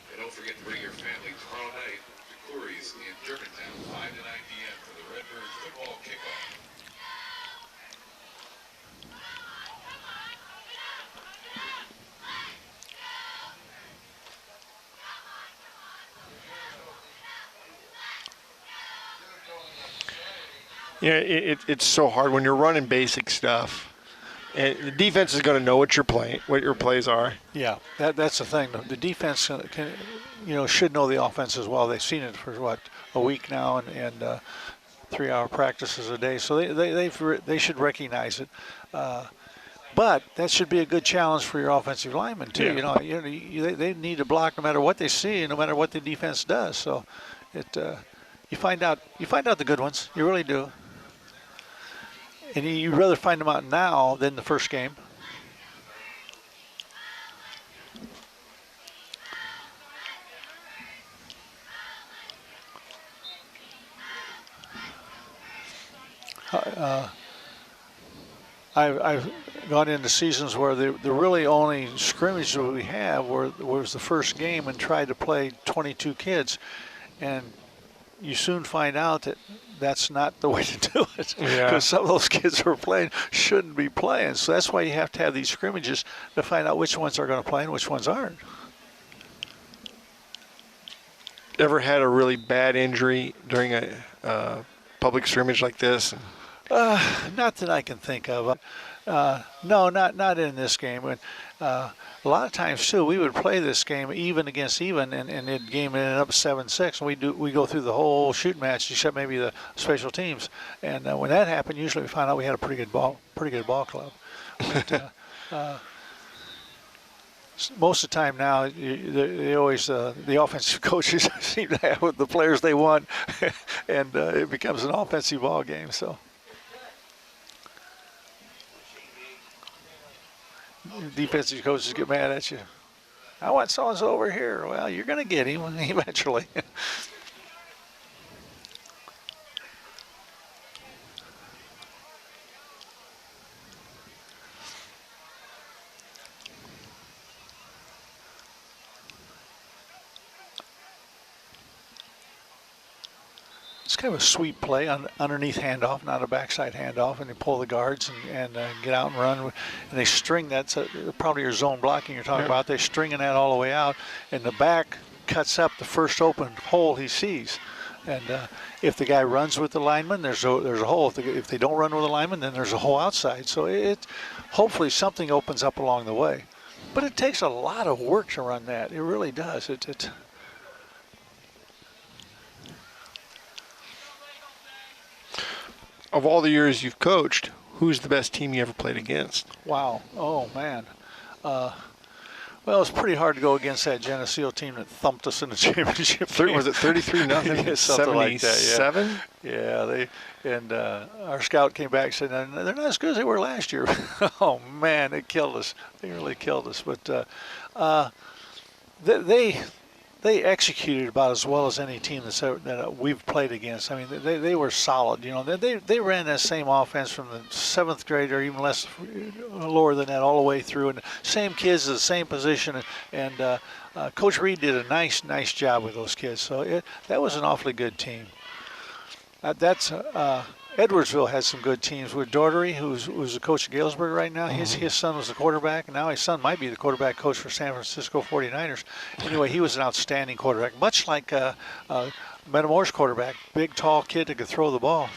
And don't forget to bring your family tomorrow night to Corey's in Germantown, 5 to 9 p.m. for the Redbird football kickoff. It's so hard when you're running basic stuff. And the defense is going to know what you're playing, what your plays are. Yeah, that's the thing. The defense should know the offense as well. They've seen it for a week now, and 3-hour practices a day, so they should recognize it. But that should be a good challenge for your offensive linemen too. Yeah. They need to block no matter what they see, no matter what the defense does. So you find out the good ones. You really do. And you'd rather find them out now than the first game. I've gone into seasons where the really only scrimmage that we have was the first game and tried to play 22 kids, and you soon find out that that's not the way to do it, because some of those kids who are playing shouldn't be playing. So that's why you have to have these scrimmages to find out which ones are going to play and which ones aren't. Ever had a really bad injury during a public scrimmage like this? Not that I can think of. No, not in this game. But, a lot of times too, we would play this game even against even, and the game ended up 7-6, and we go through the whole shooting match except maybe the special teams. And when that happened, usually we found out we had a pretty good ball club. But, most of the time now, they always the offensive coaches seem to have the players they want, and it becomes an offensive ball game. So. Defensive coaches get mad at you. I want so-and-so over here. Well, you're going to get him eventually. It's kind of a sweep play, underneath handoff, not a backside handoff, and they pull the guards and get out and run. And they string that, probably your zone blocking you're talking about. They're stringing that all the way out, and the back cuts up the first open hole he sees. And if the guy runs with the lineman, there's a hole. If they don't run with the lineman, then there's a hole outside. So hopefully something opens up along the way. But it takes a lot of work to run that. It really does. Of all the years you've coached, who's the best team you ever played against? Wow. Oh, man. Well, it's pretty hard to go against that Geneseo team that thumped us in the championship. Was it 33-0? Yeah, something like that, 77? Yeah, our scout came back and said, they're not as good as they were last year. Oh, man, it killed us. They really killed us. But they executed about as well as any team that we've played against. I mean, they were solid. They ran that same offense from the 7th grade or even less lower than that all the way through, and same kids in the same position. And Coach Reed did a nice job with those kids. So that was an awfully good team. Edwardsville has some good teams with Daugherty, who's the coach of Galesburg right now. His son was the quarterback, and now his son might be the quarterback coach for San Francisco 49ers. Anyway, he was an outstanding quarterback, much like Metamora's quarterback, big, tall kid that could throw the ball.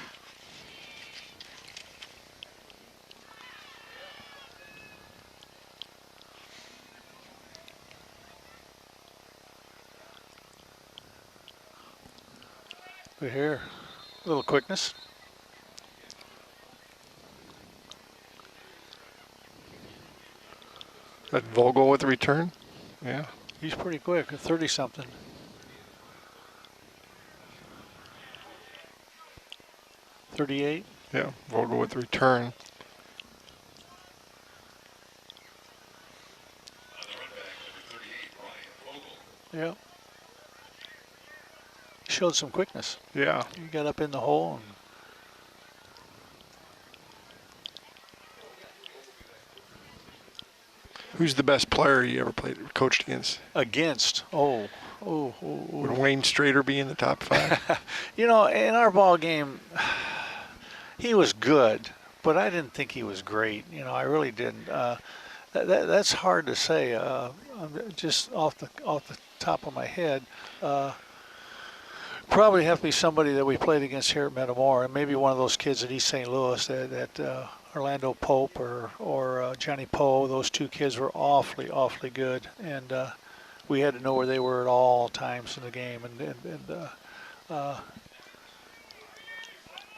But here, a little quickness. That Vogel with the return? Yeah. He's pretty quick, 30-something. .38. Yeah, Vogel with the return. Yeah. Showed some quickness. Yeah. He got up in the hole. Who's the best player you ever coached against? Oh. Would Wayne Strader be in the top 5? In our ball game, he was good, but I didn't think he was great. I really didn't. That's hard to say. Just off the top of my head. Probably have to be somebody that we played against here at Metamora, and maybe one of those kids at East St. Louis that Orlando Pope or Johnny Poe. Those two kids were awfully good, and we had to know where they were at all times in the game. And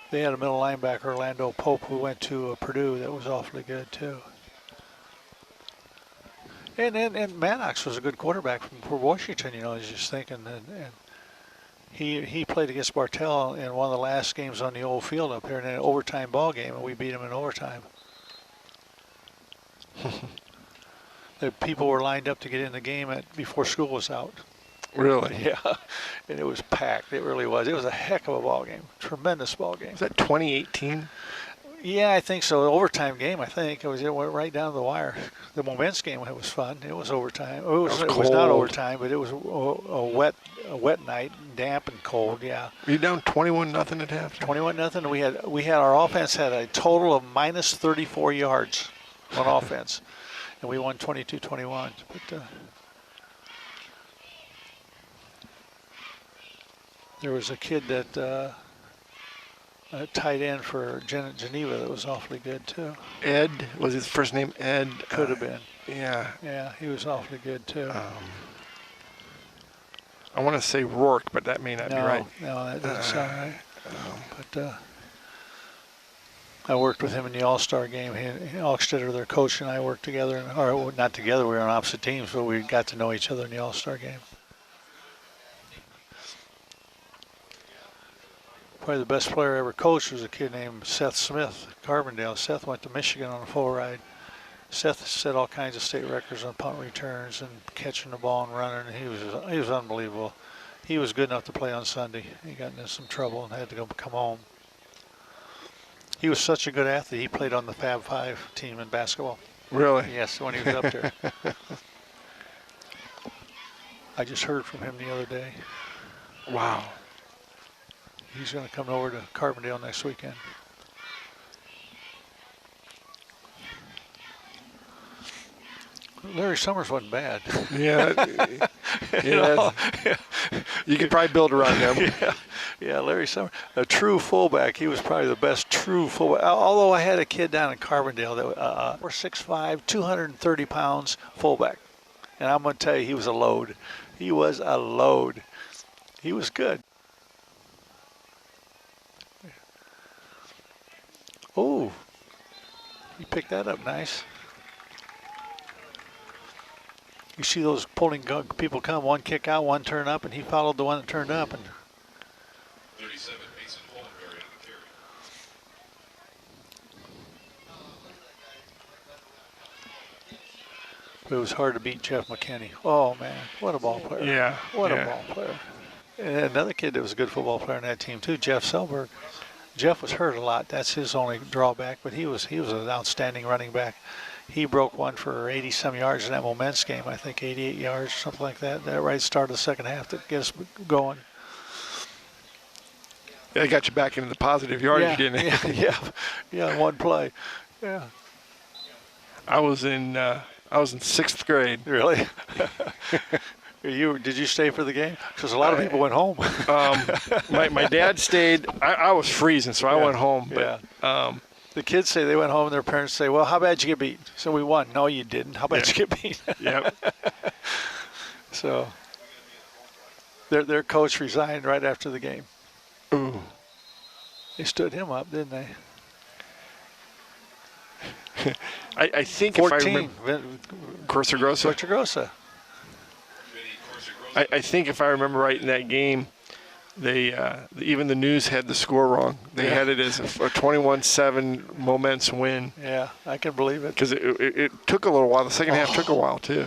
they had a middle linebacker, Orlando Pope, who went to Purdue. That was awfully good too. And Maddox was a good quarterback for Washington. You know, I was just thinking, and he played against Bartell in one of the last games on the old field up here in an overtime ball game, and we beat him in overtime. The people were lined up to get in the game before school was out. Really? Yeah, and it was packed. It really was. It was a heck of a ball game. Tremendous ball game. Was that 2018? Yeah, I think so. The overtime game, I think. It went right down to the wire. The Moments game, it was fun. It was overtime. It was not overtime, but it was a wet night, damp and cold. Yeah. Were you down 21-0 at halftime? 21-0. We had our offense had a total of minus 34 yards on offense, and we won 22-21. But there was a kid that. A tight end for Geneva that was awfully good too. Ed, was his first name Ed? Could have been. Yeah. Yeah, he was awfully good too. I want to say Rourke, but that may not be right. No, that doesn't sound right. But I worked with him in the All-Star game. Alkstetter, their coach, and I worked together. Or not together, we were on opposite teams, but we got to know each other in the All-Star game. Probably the best player I ever coached was a kid named Seth Smith, Carbondale. Seth went to Michigan on a full ride. Seth set all kinds of state records on punt returns and catching the ball and running. And he was unbelievable. He was good enough to play on Sunday. He got into some trouble and had to come home. He was such a good athlete. He played on the Fab Five team in basketball. Really? Yes, when he was up there. I just heard from him the other day. Wow. He's going to come over to Carbondale next weekend. Larry Summers wasn't bad. Yeah. You could probably build around him. Yeah, Larry Summers, a true fullback. He was probably the best true fullback. Although I had a kid down in Carbondale that was 6'5", 230 pounds fullback. And I'm going to tell you, he was a load. He was a load. He was good. Oh, he picked that up nice. You see those pulling people come, one kick out, one turn up, and he followed the one that turned up. And 37, Mason Holmberg on the carry. But it was hard to beat Jeff McKinney. Oh, man, what a ball player. Yeah. What a ball player. And another kid that was a good football player on that team, too, Jeff Selberg. Jeff was hurt a lot. That's his only drawback, but he was an outstanding running back. He broke one for 80-some yards in that Moments game, I think 88 yards, something like that. That right start of the second half to get us going. That got you back into the positive yardage, didn't it? Yeah, one play. Yeah. I was in 6th grade. Really? Did you stay for the game? Because a lot of people went home. My dad stayed. I was freezing, so I went home. But, the kids say they went home, and their parents say, "Well, how bad did you get beat?" So we won. No, you didn't. How bad did you get beat? Yep. So their coach resigned right after the game. Ooh. They stood him up, didn't they? I think 14. if I remember, Corsa-Grossa. I think if I remember right in that game, they even the news had the score wrong. They had it as a 21-7 Moments win. Yeah, I can believe it. Because it took a little while. The second half took a while too.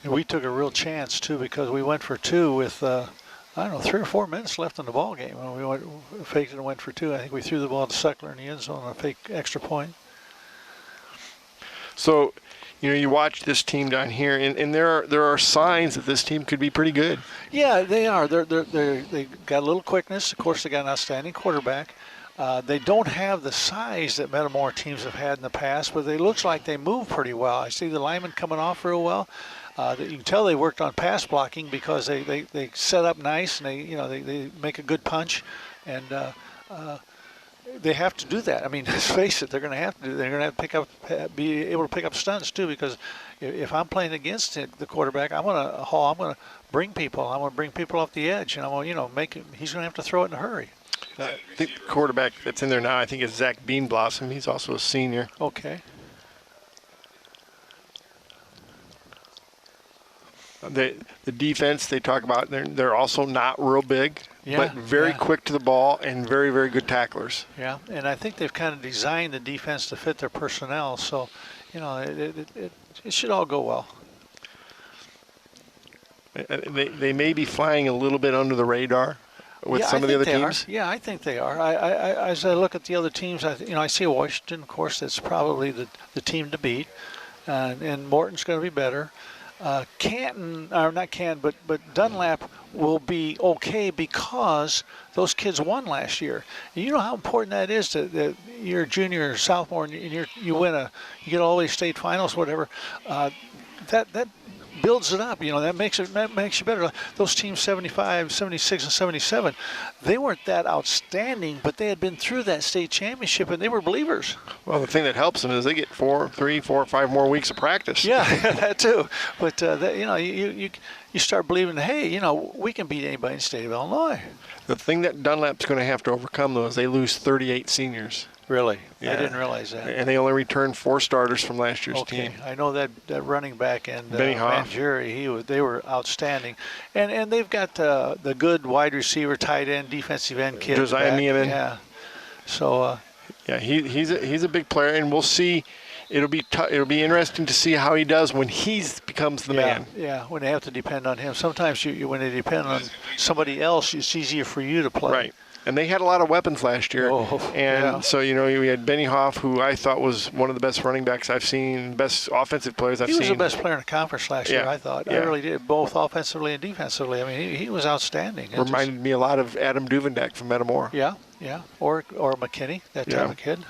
And we took a real chance too because we went for two with 3 or 4 minutes left in the ball game. We faked it and went for two. I think we threw the ball to Suckler in the end zone on a fake extra point. So, you watch this team down here, and there are signs that this team could be pretty good. Yeah, they are. They got a little quickness. Of course, they got an outstanding quarterback. They don't have the size that Metamora teams have had in the past, but it looks like they move pretty well. I see the linemen coming off real well. You can tell they worked on pass blocking because they set up nice and they make a good punch, and they have to do that. I mean, let's face it, they're going to have to do. They're going to have to be able to pick up stunts too, because if I'm playing against the quarterback, I'm going to bring people. I want to bring people off the edge, and I want he's going to have to throw it in a hurry. I think the quarterback that's in there now, I think, is Zach Beanblossom. He's also a senior. Okay. The defense they talk about, they're also not real big, but very yeah. quick to the ball and very, very good tacklers. Yeah, and I think they've kind of designed the defense to fit their personnel, so it should all go well. They may be flying a little bit under the radar with some of the other teams. Yeah, I think they are. As I look at the other teams, I see Washington, of course, that's probably the team to beat, and Morton's going to be better. Canton, or not Canton, but Dunlap will be okay because those kids won last year. And you know how important that is that you're a junior or sophomore and you get all the way to state finals, whatever. That builds it up. That makes you better. Those teams 75, 76, and 77, they weren't that outstanding, but they had been through that state championship and they were believers. Well, the thing that helps them is they get 3, 4, 5 more weeks of practice. Yeah, that too. But you start believing, hey, we can beat anybody in the state of Illinois. The thing that Dunlap's going to have to overcome, though, is they lose 38 seniors. Really? Yeah. I didn't realize that. And they only returned 4 starters from last year's team. I know that running back and Benny Hoff. Mangieri, they were outstanding. And they've got the good wide receiver, tight end, defensive end kid. Josiah Meehan. Yeah. So. Yeah, he's a big player, and we'll see. It'll be interesting to see how he does when he becomes the man. Yeah, when they have to depend on him. Sometimes when they depend on somebody else, it's easier for you to play. Right. And they had a lot of weapons last year. So, we had Benny Hoff, who I thought was one of the best running backs I've seen, best offensive players I've seen. He was the best player in the conference last year, I thought. Yeah. I really did, both offensively and defensively. I mean, he was outstanding. Reminded me a lot of Adam Duvendek from Metamora. Yeah. Or McKinney, that type of kid.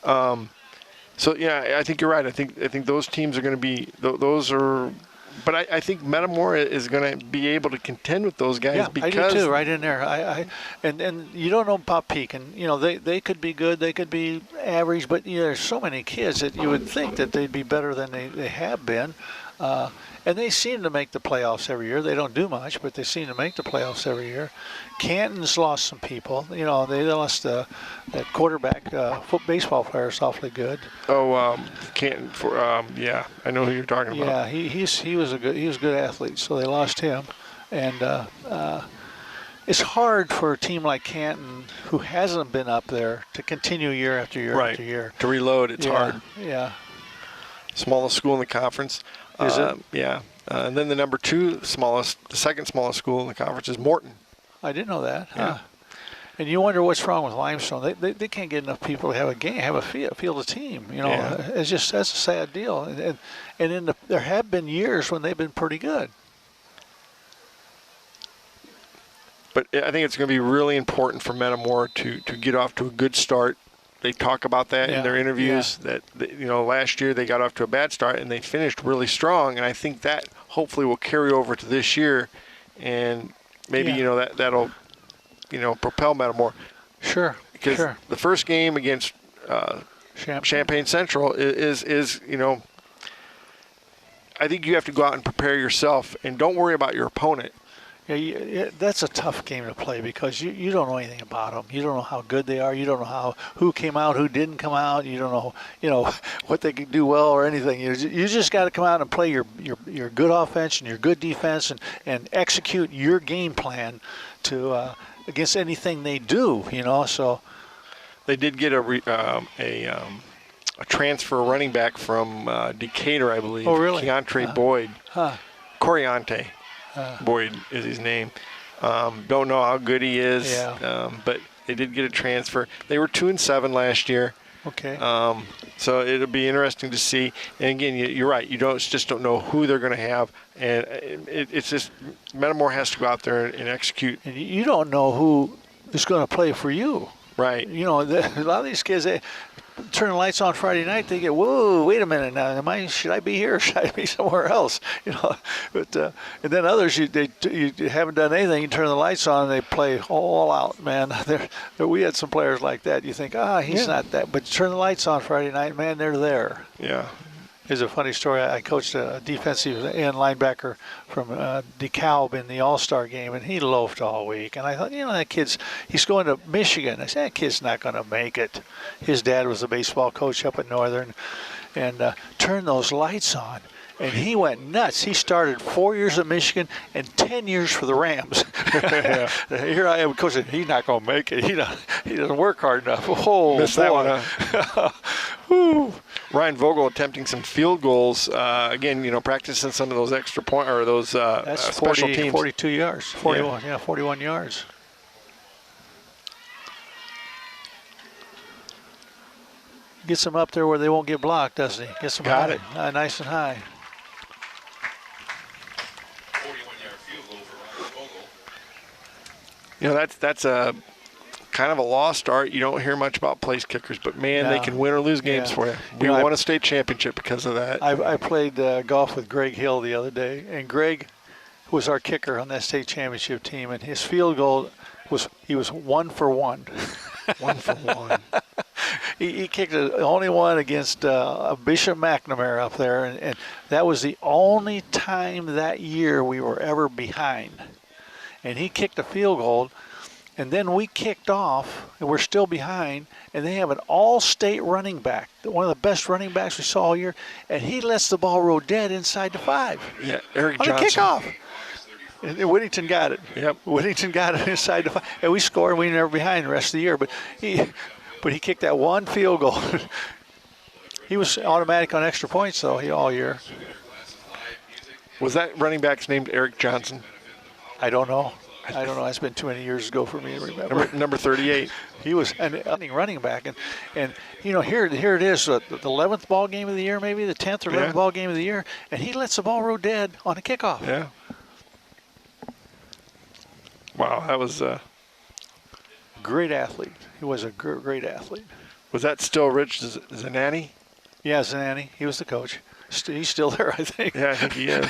I think you're right. I think those teams are going to be those are. But I think Metamora is going to be able to contend with those guys because I do too, right in there. And you don't know about Pekin. They could be good, they could be average, but there's so many kids that you would think that they'd be better than they have been. And they seem to make the playoffs every year. They don't do much, but they seem to make the playoffs every year. Canton's lost some people. They lost that quarterback. Baseball player is awfully good. Canton I know who you're talking about. Yeah, he was a good athlete, so they lost him. And it's hard for a team like Canton, who hasn't been up there, to continue year after year after year. To reload, it's hard. Yeah. Smallest school in the conference. Is it? Yeah. And then the second smallest school in the conference is Morton. I didn't know that. Yeah. And you wonder what's wrong with Limestone. They can't get enough people to have a game, have a field a team. That's a sad deal. And there have been years when they've been pretty good. But I think it's going to be really important for Metamora to get off to a good start. They talk about that in their interviews that last year they got off to a bad start and they finished really strong, and I think that hopefully will carry over to this year, and maybe that'll propel Metamora. Sure. Because the first game against Champaign Central is I think you have to go out and prepare yourself and don't worry about your opponent. Yeah, that's a tough game to play because you don't know anything about them. You don't know how good they are. You don't know who came out, who didn't come out. You don't know, what they can do well or anything. You just got to come out and play your good offense and your good defense and execute your game plan to against anything they do. So they did get a transfer running back from Decatur, I believe. Oh, really? Keontre Boyd. Coriante. Boyd is his name. Don't know how good he is, but they did get a transfer. They were 2-7 last year. Okay. So it'll be interesting to see. And again, you're right. You just don't know who they're going to have, and it's just Metamora has to go out there and execute. And you don't know who is going to play for you. Right. You know, a lot of these kids, they turn the lights on Friday night. They get, whoa, wait a minute now. Should I be here? Or should I be somewhere else? You know, but and then others, you haven't done anything. You turn the lights on, and they play all out. Man, we had some players like that. You think, he's not that. But turn the lights on Friday night, man, they're there. Yeah. Here's a funny story. I coached a defensive end linebacker from DeKalb in the All-Star game, and he loafed all week. And I thought, that he's going to Michigan. I said, that kid's not going to make it. His dad was a baseball coach up at Northern, and turned those lights on. And he went nuts. He started 4 years at Michigan and 10 years for the Rams. Here I am coaching. He's not going to make it. He doesn't work hard enough. Oh, missed that one, huh? Ryan Vogel attempting some field goals. Again, practicing some of those extra point or those special teams. 42 yards. 41, 41 yards. Gets them up there where they won't get blocked, doesn't he? Gets them Got it. Nice and high. 41-yard field goal for Ryan Vogel. That's a kind of a lost art. You don't hear much about place kickers, but man, they can win or lose games for you. We won a state championship because of that. I played golf with Greg Hill the other day, and Greg was our kicker on that state championship team, and his field goal was 1 for 1. 1 for 1. He kicked the only one against Bishop McNamara up there, and that was the only time that year we were ever behind. And he kicked a field goal, and then we kicked off, and we're still behind, and they have an all-state running back, one of the best running backs we saw all year, and he lets the ball roll dead inside the 5. Yeah, Eric on Johnson. On the kickoff. And Whittington got it. Yep. Whittington got it inside the 5. And we scored, and we were never behind the rest of the year. But he kicked that one field goal. He was automatic on extra points, though, all year. Was that running back's named Eric Johnson? I don't know. It's been too many years ago for me to remember. Number 38. He was an running back. And here it is, the 11th ball game of the year, maybe the 10th or 11th ball game of the year, and he lets the ball roll dead on a kickoff. Yeah. Wow, that was great athlete. He was a great athlete. Was that still Rich Zanani? Yeah, Zanani. He was the coach. He's still there, I think. Yeah, I think he is.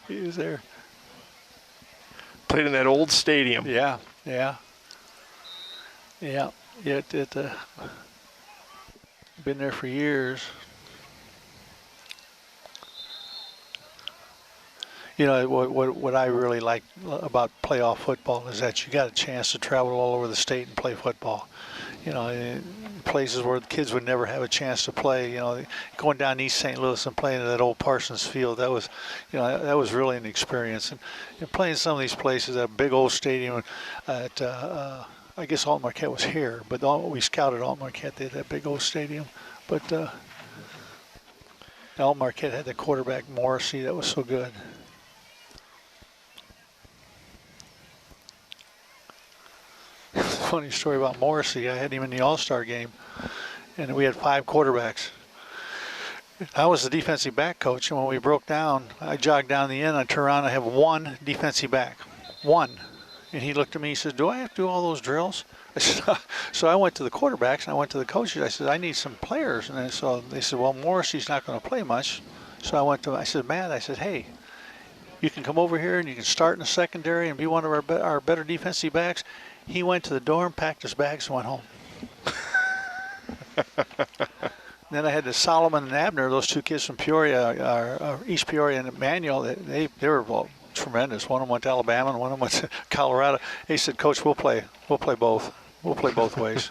He was there. Played in that old stadium. Yeah. Been there for years. What I really like about playoff football is that you got a chance to travel all over the state and play football. In places where the kids would never have a chance to play. Going down East St. Louis and playing at that old Parsons Field, that was really an experience. And playing some of these places, that big old stadium at I guess Alt Marquette was here, but we scouted Alt Marquette. They had that big old stadium, but Alt Marquette had the quarterback Morrissey that was so good. Funny story about Morrissey. I had him in the All-Star game, and we had 5 quarterbacks. I was the defensive back coach, and when we broke down, I jogged down the end. I turned around. I have 1 defensive back, 1. And he looked at me. He says, "Do I have to do all those drills?" I said, so I went to the quarterbacks and I went to the coaches. I said, "I need some players." And so they said, "Well, Morrissey's not going to play much." So I said, "Matt," "Hey, you can come over here and you can start in the secondary and be one of our better defensive backs." He went to the dorm, packed his bags, and went home. Then I had the Solomon and Abner, those 2 kids from Peoria, East Peoria and Emmanuel. They were tremendous. One of them went to Alabama, and one of them went to Colorado. He said, "Coach, we'll play both. We'll play both ways."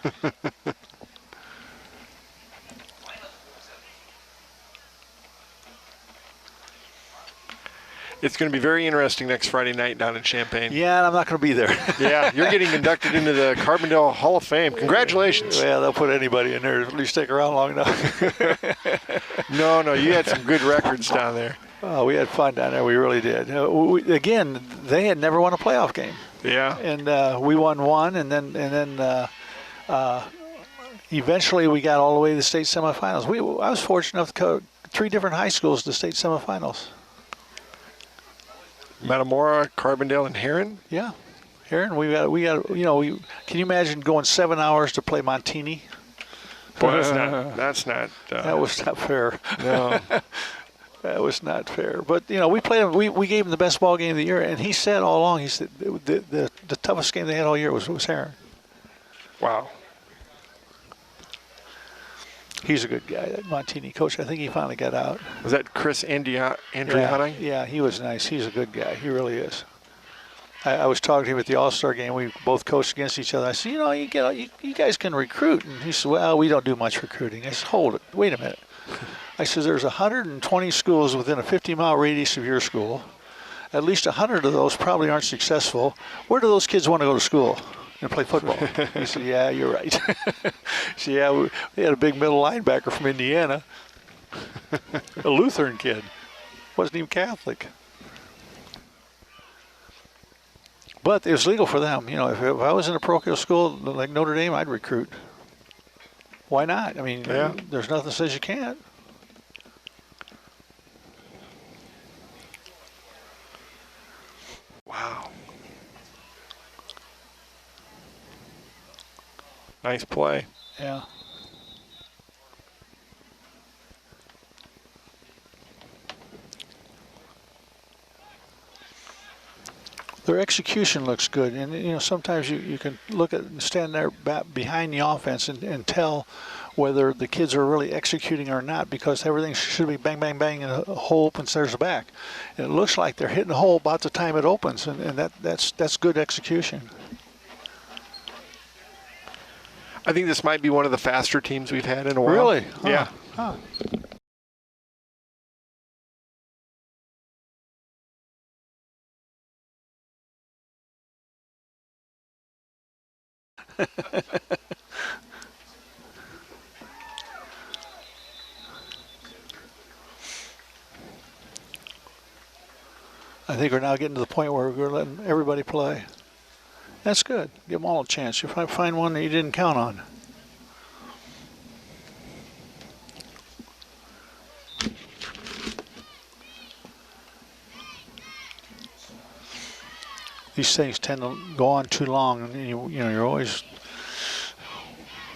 It's going to be very interesting next Friday night down in Champaign. Yeah, and I'm not going to be there. Yeah, you're getting inducted into the Carbondale Hall of Fame. Congratulations. Yeah, they'll put anybody in there if you stick around long enough. No, you had some good records down there. Oh, we had fun down there. We really did. Again, they had never won a playoff game. Yeah. And we won one, and then eventually we got all the way to the state semifinals. I was fortunate enough to coach 3 different high schools to state semifinals. Metamora, Carbondale, and Heron. Yeah, Heron. We got. Can you imagine going 7 hours to play Montini? Boy, that's not. That was not fair. No. That was not fair. But we played him. We gave him the best ball game of the year, and he said all along, he said the toughest game they had all year was Heron. Wow. He's a good guy, that Montini coach. I think he finally got out. Was that Chris Andriani? Yeah, he was nice. He's a good guy. He really is. I was talking to him at the All-Star game. We both coached against each other. I said, you guys can recruit. And he said, well, we don't do much recruiting. I said, hold it. Wait a minute. I said, there's 120 schools within a 50-mile radius of your school. At least 100 of those probably aren't successful. Where do those kids want to go to school and play football? He said, yeah, you're right. He said, yeah, we had a big middle linebacker from Indiana, a Lutheran kid. Wasn't even Catholic. But it was legal for them. If I was in a parochial school like Notre Dame, I'd recruit. Why not? I mean, there's nothing that says you can't. Wow. Nice play. Yeah. Their execution looks good, and sometimes you can look at and stand there behind the offense and tell whether the kids are really executing or not, because everything should be bang, bang, bang, and a hole opens, there's a back. And it looks like they're hitting the hole about the time it opens, and that's good execution. I think this might be one of the faster teams we've had in a while. Really? Yeah. Huh. I think we're now getting to the point where we're letting everybody play. That's good. Give them all a chance. You find one that you didn't count on. These things tend to go on too long, and you're always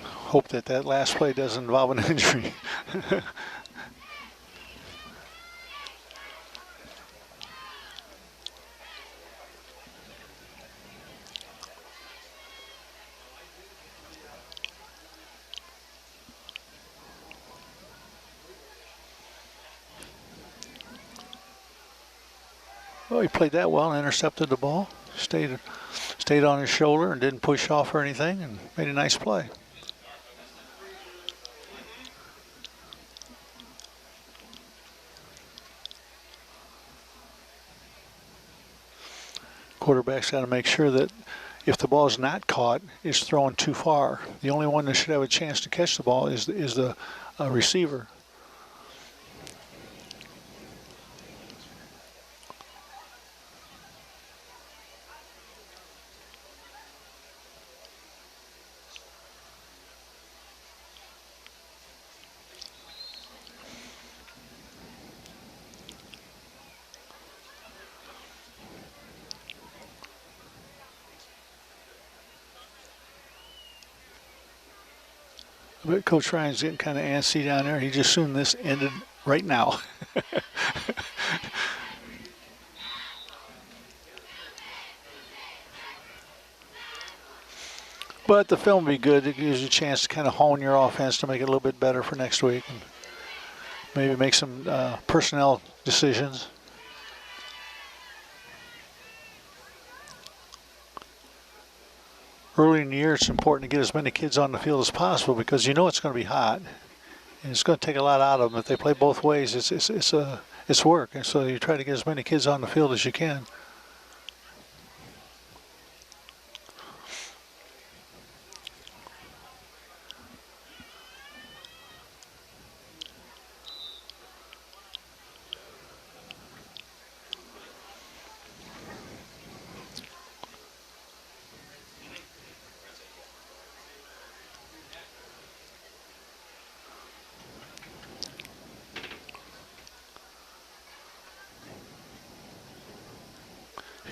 hope that last play doesn't involve an injury. Well, he played that well and intercepted the ball. Stayed on his shoulder and didn't push off or anything, and made a nice play. Quarterback's got to make sure that if the ball is not caught, it's thrown too far. The only one that should have a chance to catch the ball is the receiver. But Coach Ryan's getting kind of antsy down there. He just assumed this ended right now. But the film will be good. It gives you a chance to kind of hone your offense to make it a little bit better for next week, and maybe make some personnel decisions. Early in the year, it's important to get as many kids on the field as possible, because you know it's going to be hot, and it's going to take a lot out of them. If they play both ways, it's work, and so you try to get as many kids on the field as you can.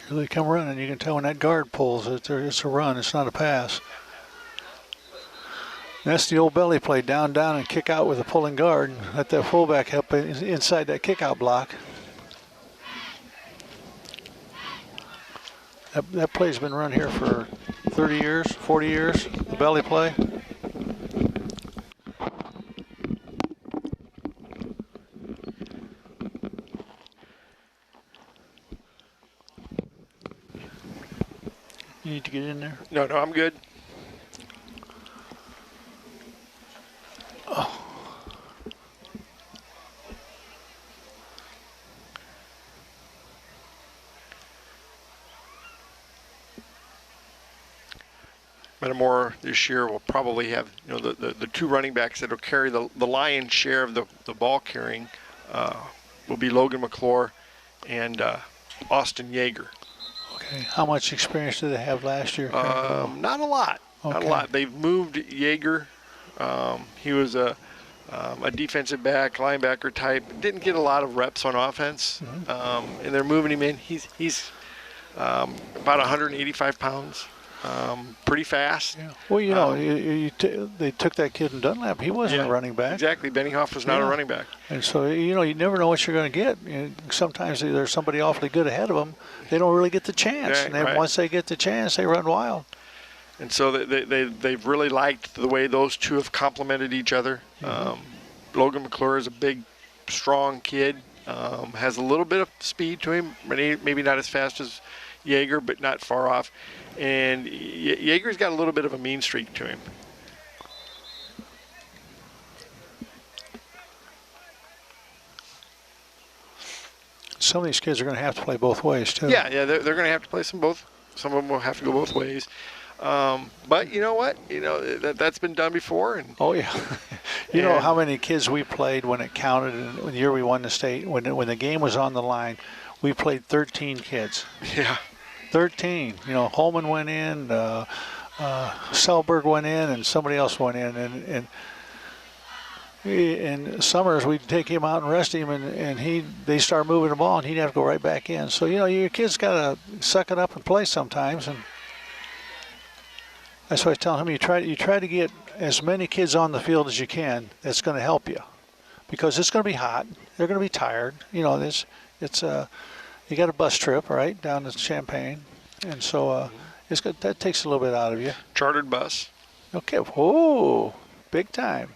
Here they come running. You can tell when that guard pulls it, it's a run. It's not a pass. That's the old belly play, down, down, and kick out with a pulling guard. Let that fullback help inside that kick out block. That play's been run here for 30 years, 40 years, the belly play. You need to get in there? No, I'm good. Oh. Metamora this year will probably have, the two running backs that will carry the lion's share of the ball carrying will be Logan McClure and Austin Yeager. Okay. How much experience did they have last year? Not a lot. Okay. Not a lot. They've moved Yeager. He was a defensive back, linebacker type. Didn't get a lot of reps on offense, and they're moving him in. He's about 185 pounds. Pretty fast. Yeah. Well, they took that kid in Dunlap. He wasn't a running back. Exactly. Benioff was not a running back. And so, you never know what you're going to get. Sometimes there's somebody awfully good ahead of them. They don't really get the chance. Right, and then once they get the chance, they run wild. And so they've really liked the way those two have complemented each other. Logan McClure is a big, strong kid. Has a little bit of speed to him. Maybe not as fast as Yeager, but not far off. And Yeager's got a little bit of a mean streak to him. Some of these kids are going to have to play both ways, too. Yeah, they're going to have to play both. Some of them will have to go both ways. But you know what? That's been done before. And oh, yeah. You know how many kids we played when it counted, and the year we won the state, when the game was on the line, we played 13 kids. Yeah. 13. Holman went in, Selberg went in, and somebody else went in. And Summers, we'd take him out and rest him, and they start moving the ball, and he'd have to go right back in. So, your kids got to suck it up and play sometimes. And that's why I tell him, you try to get as many kids on the field as you can. That's going to help you, because it's going to be hot. They're going to be tired. You got a bus trip, right, down to Champaign, and so that takes a little bit out of you. Chartered bus. Okay. Whoa, big time.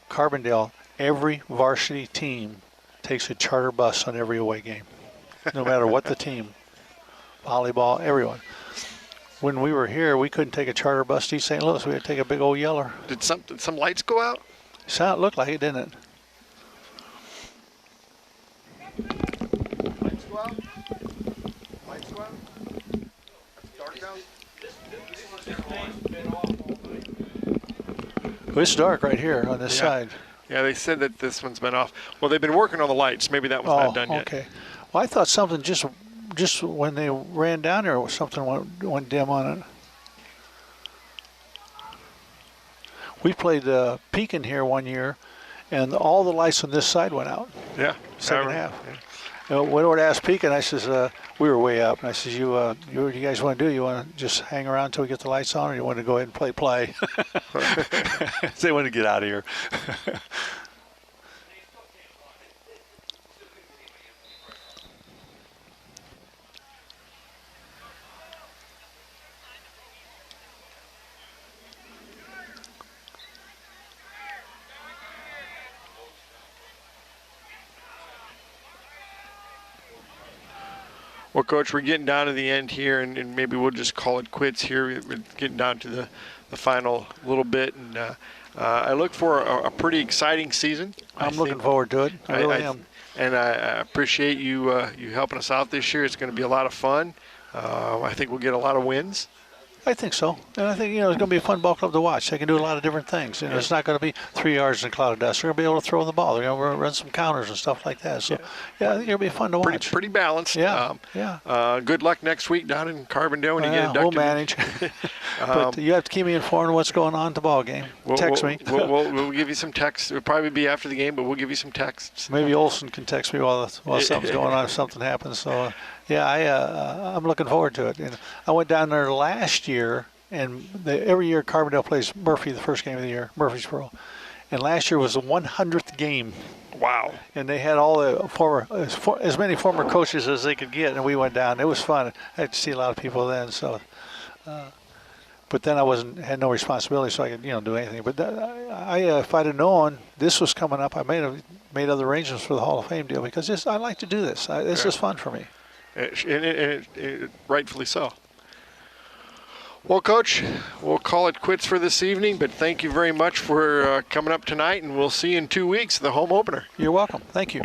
Carbondale, every varsity team takes a charter bus on every away game, no matter what the team. Volleyball, everyone. When we were here, we couldn't take a charter bus to East St. Louis. We had to take a big old Yeller. Did some lights go out? It looked like it, didn't it? Lights go out? Lights go out? Dark out? Well, it's dark right here on this side. Yeah, they said that this one's been off. Well, they've been working on the lights. Maybe that one's not done yet. Okay. Well, I thought something just when they ran down there, something went dim on it. We played Pekin here one year, and all the lights on this side went out. Yeah. Second half. Yeah. When I would ask Pekin, I says, we were way up, and I says, what do you guys want to do? You want to just hang around until we get the lights on, or you want to go ahead and play? They want to get out of here. Well, Coach, we're getting down to the end here, and maybe we'll just call it quits here. We're getting down to the final little bit, and I look for a pretty exciting season. I'm looking forward to it. I really am. And I appreciate you helping us out this year. It's going to be a lot of fun. I think we'll get a lot of wins. I think so. And I think, it's going to be a fun ball club to watch. They can do a lot of different things. It's not going to be 3 yards in a cloud of dust. They're going to be able to throw the ball. They're going to run some counters and stuff like that. So, I think it'll be fun to watch. Pretty balanced. Yeah, good luck next week down in Carbondale when you get inducted. We'll manage. But you have to keep me informed of what's going on at the ball game. Text me. We'll give you some texts. It'll probably be after the game, but we'll give you some texts. Maybe Olson can text me while something's going on if something happens. So Yeah, I'm looking forward to it. And I went down there last year, and every year Carbondale plays Murphy the first game of the year, Murfreesboro. And last year was the 100th game. Wow. And they had all the as many former coaches as they could get, and we went down. It was fun. I had to see a lot of people then. So, but then I had no responsibility, so I could do anything. But if I'd have known this was coming up, I made other arrangements for the Hall of Fame deal because I like to do this. This is fun for me. And rightfully so. Well, Coach, we'll call it quits for this evening, but thank you very much for coming up tonight, and we'll see you in 2 weeks, the home opener. You're welcome. Thank you.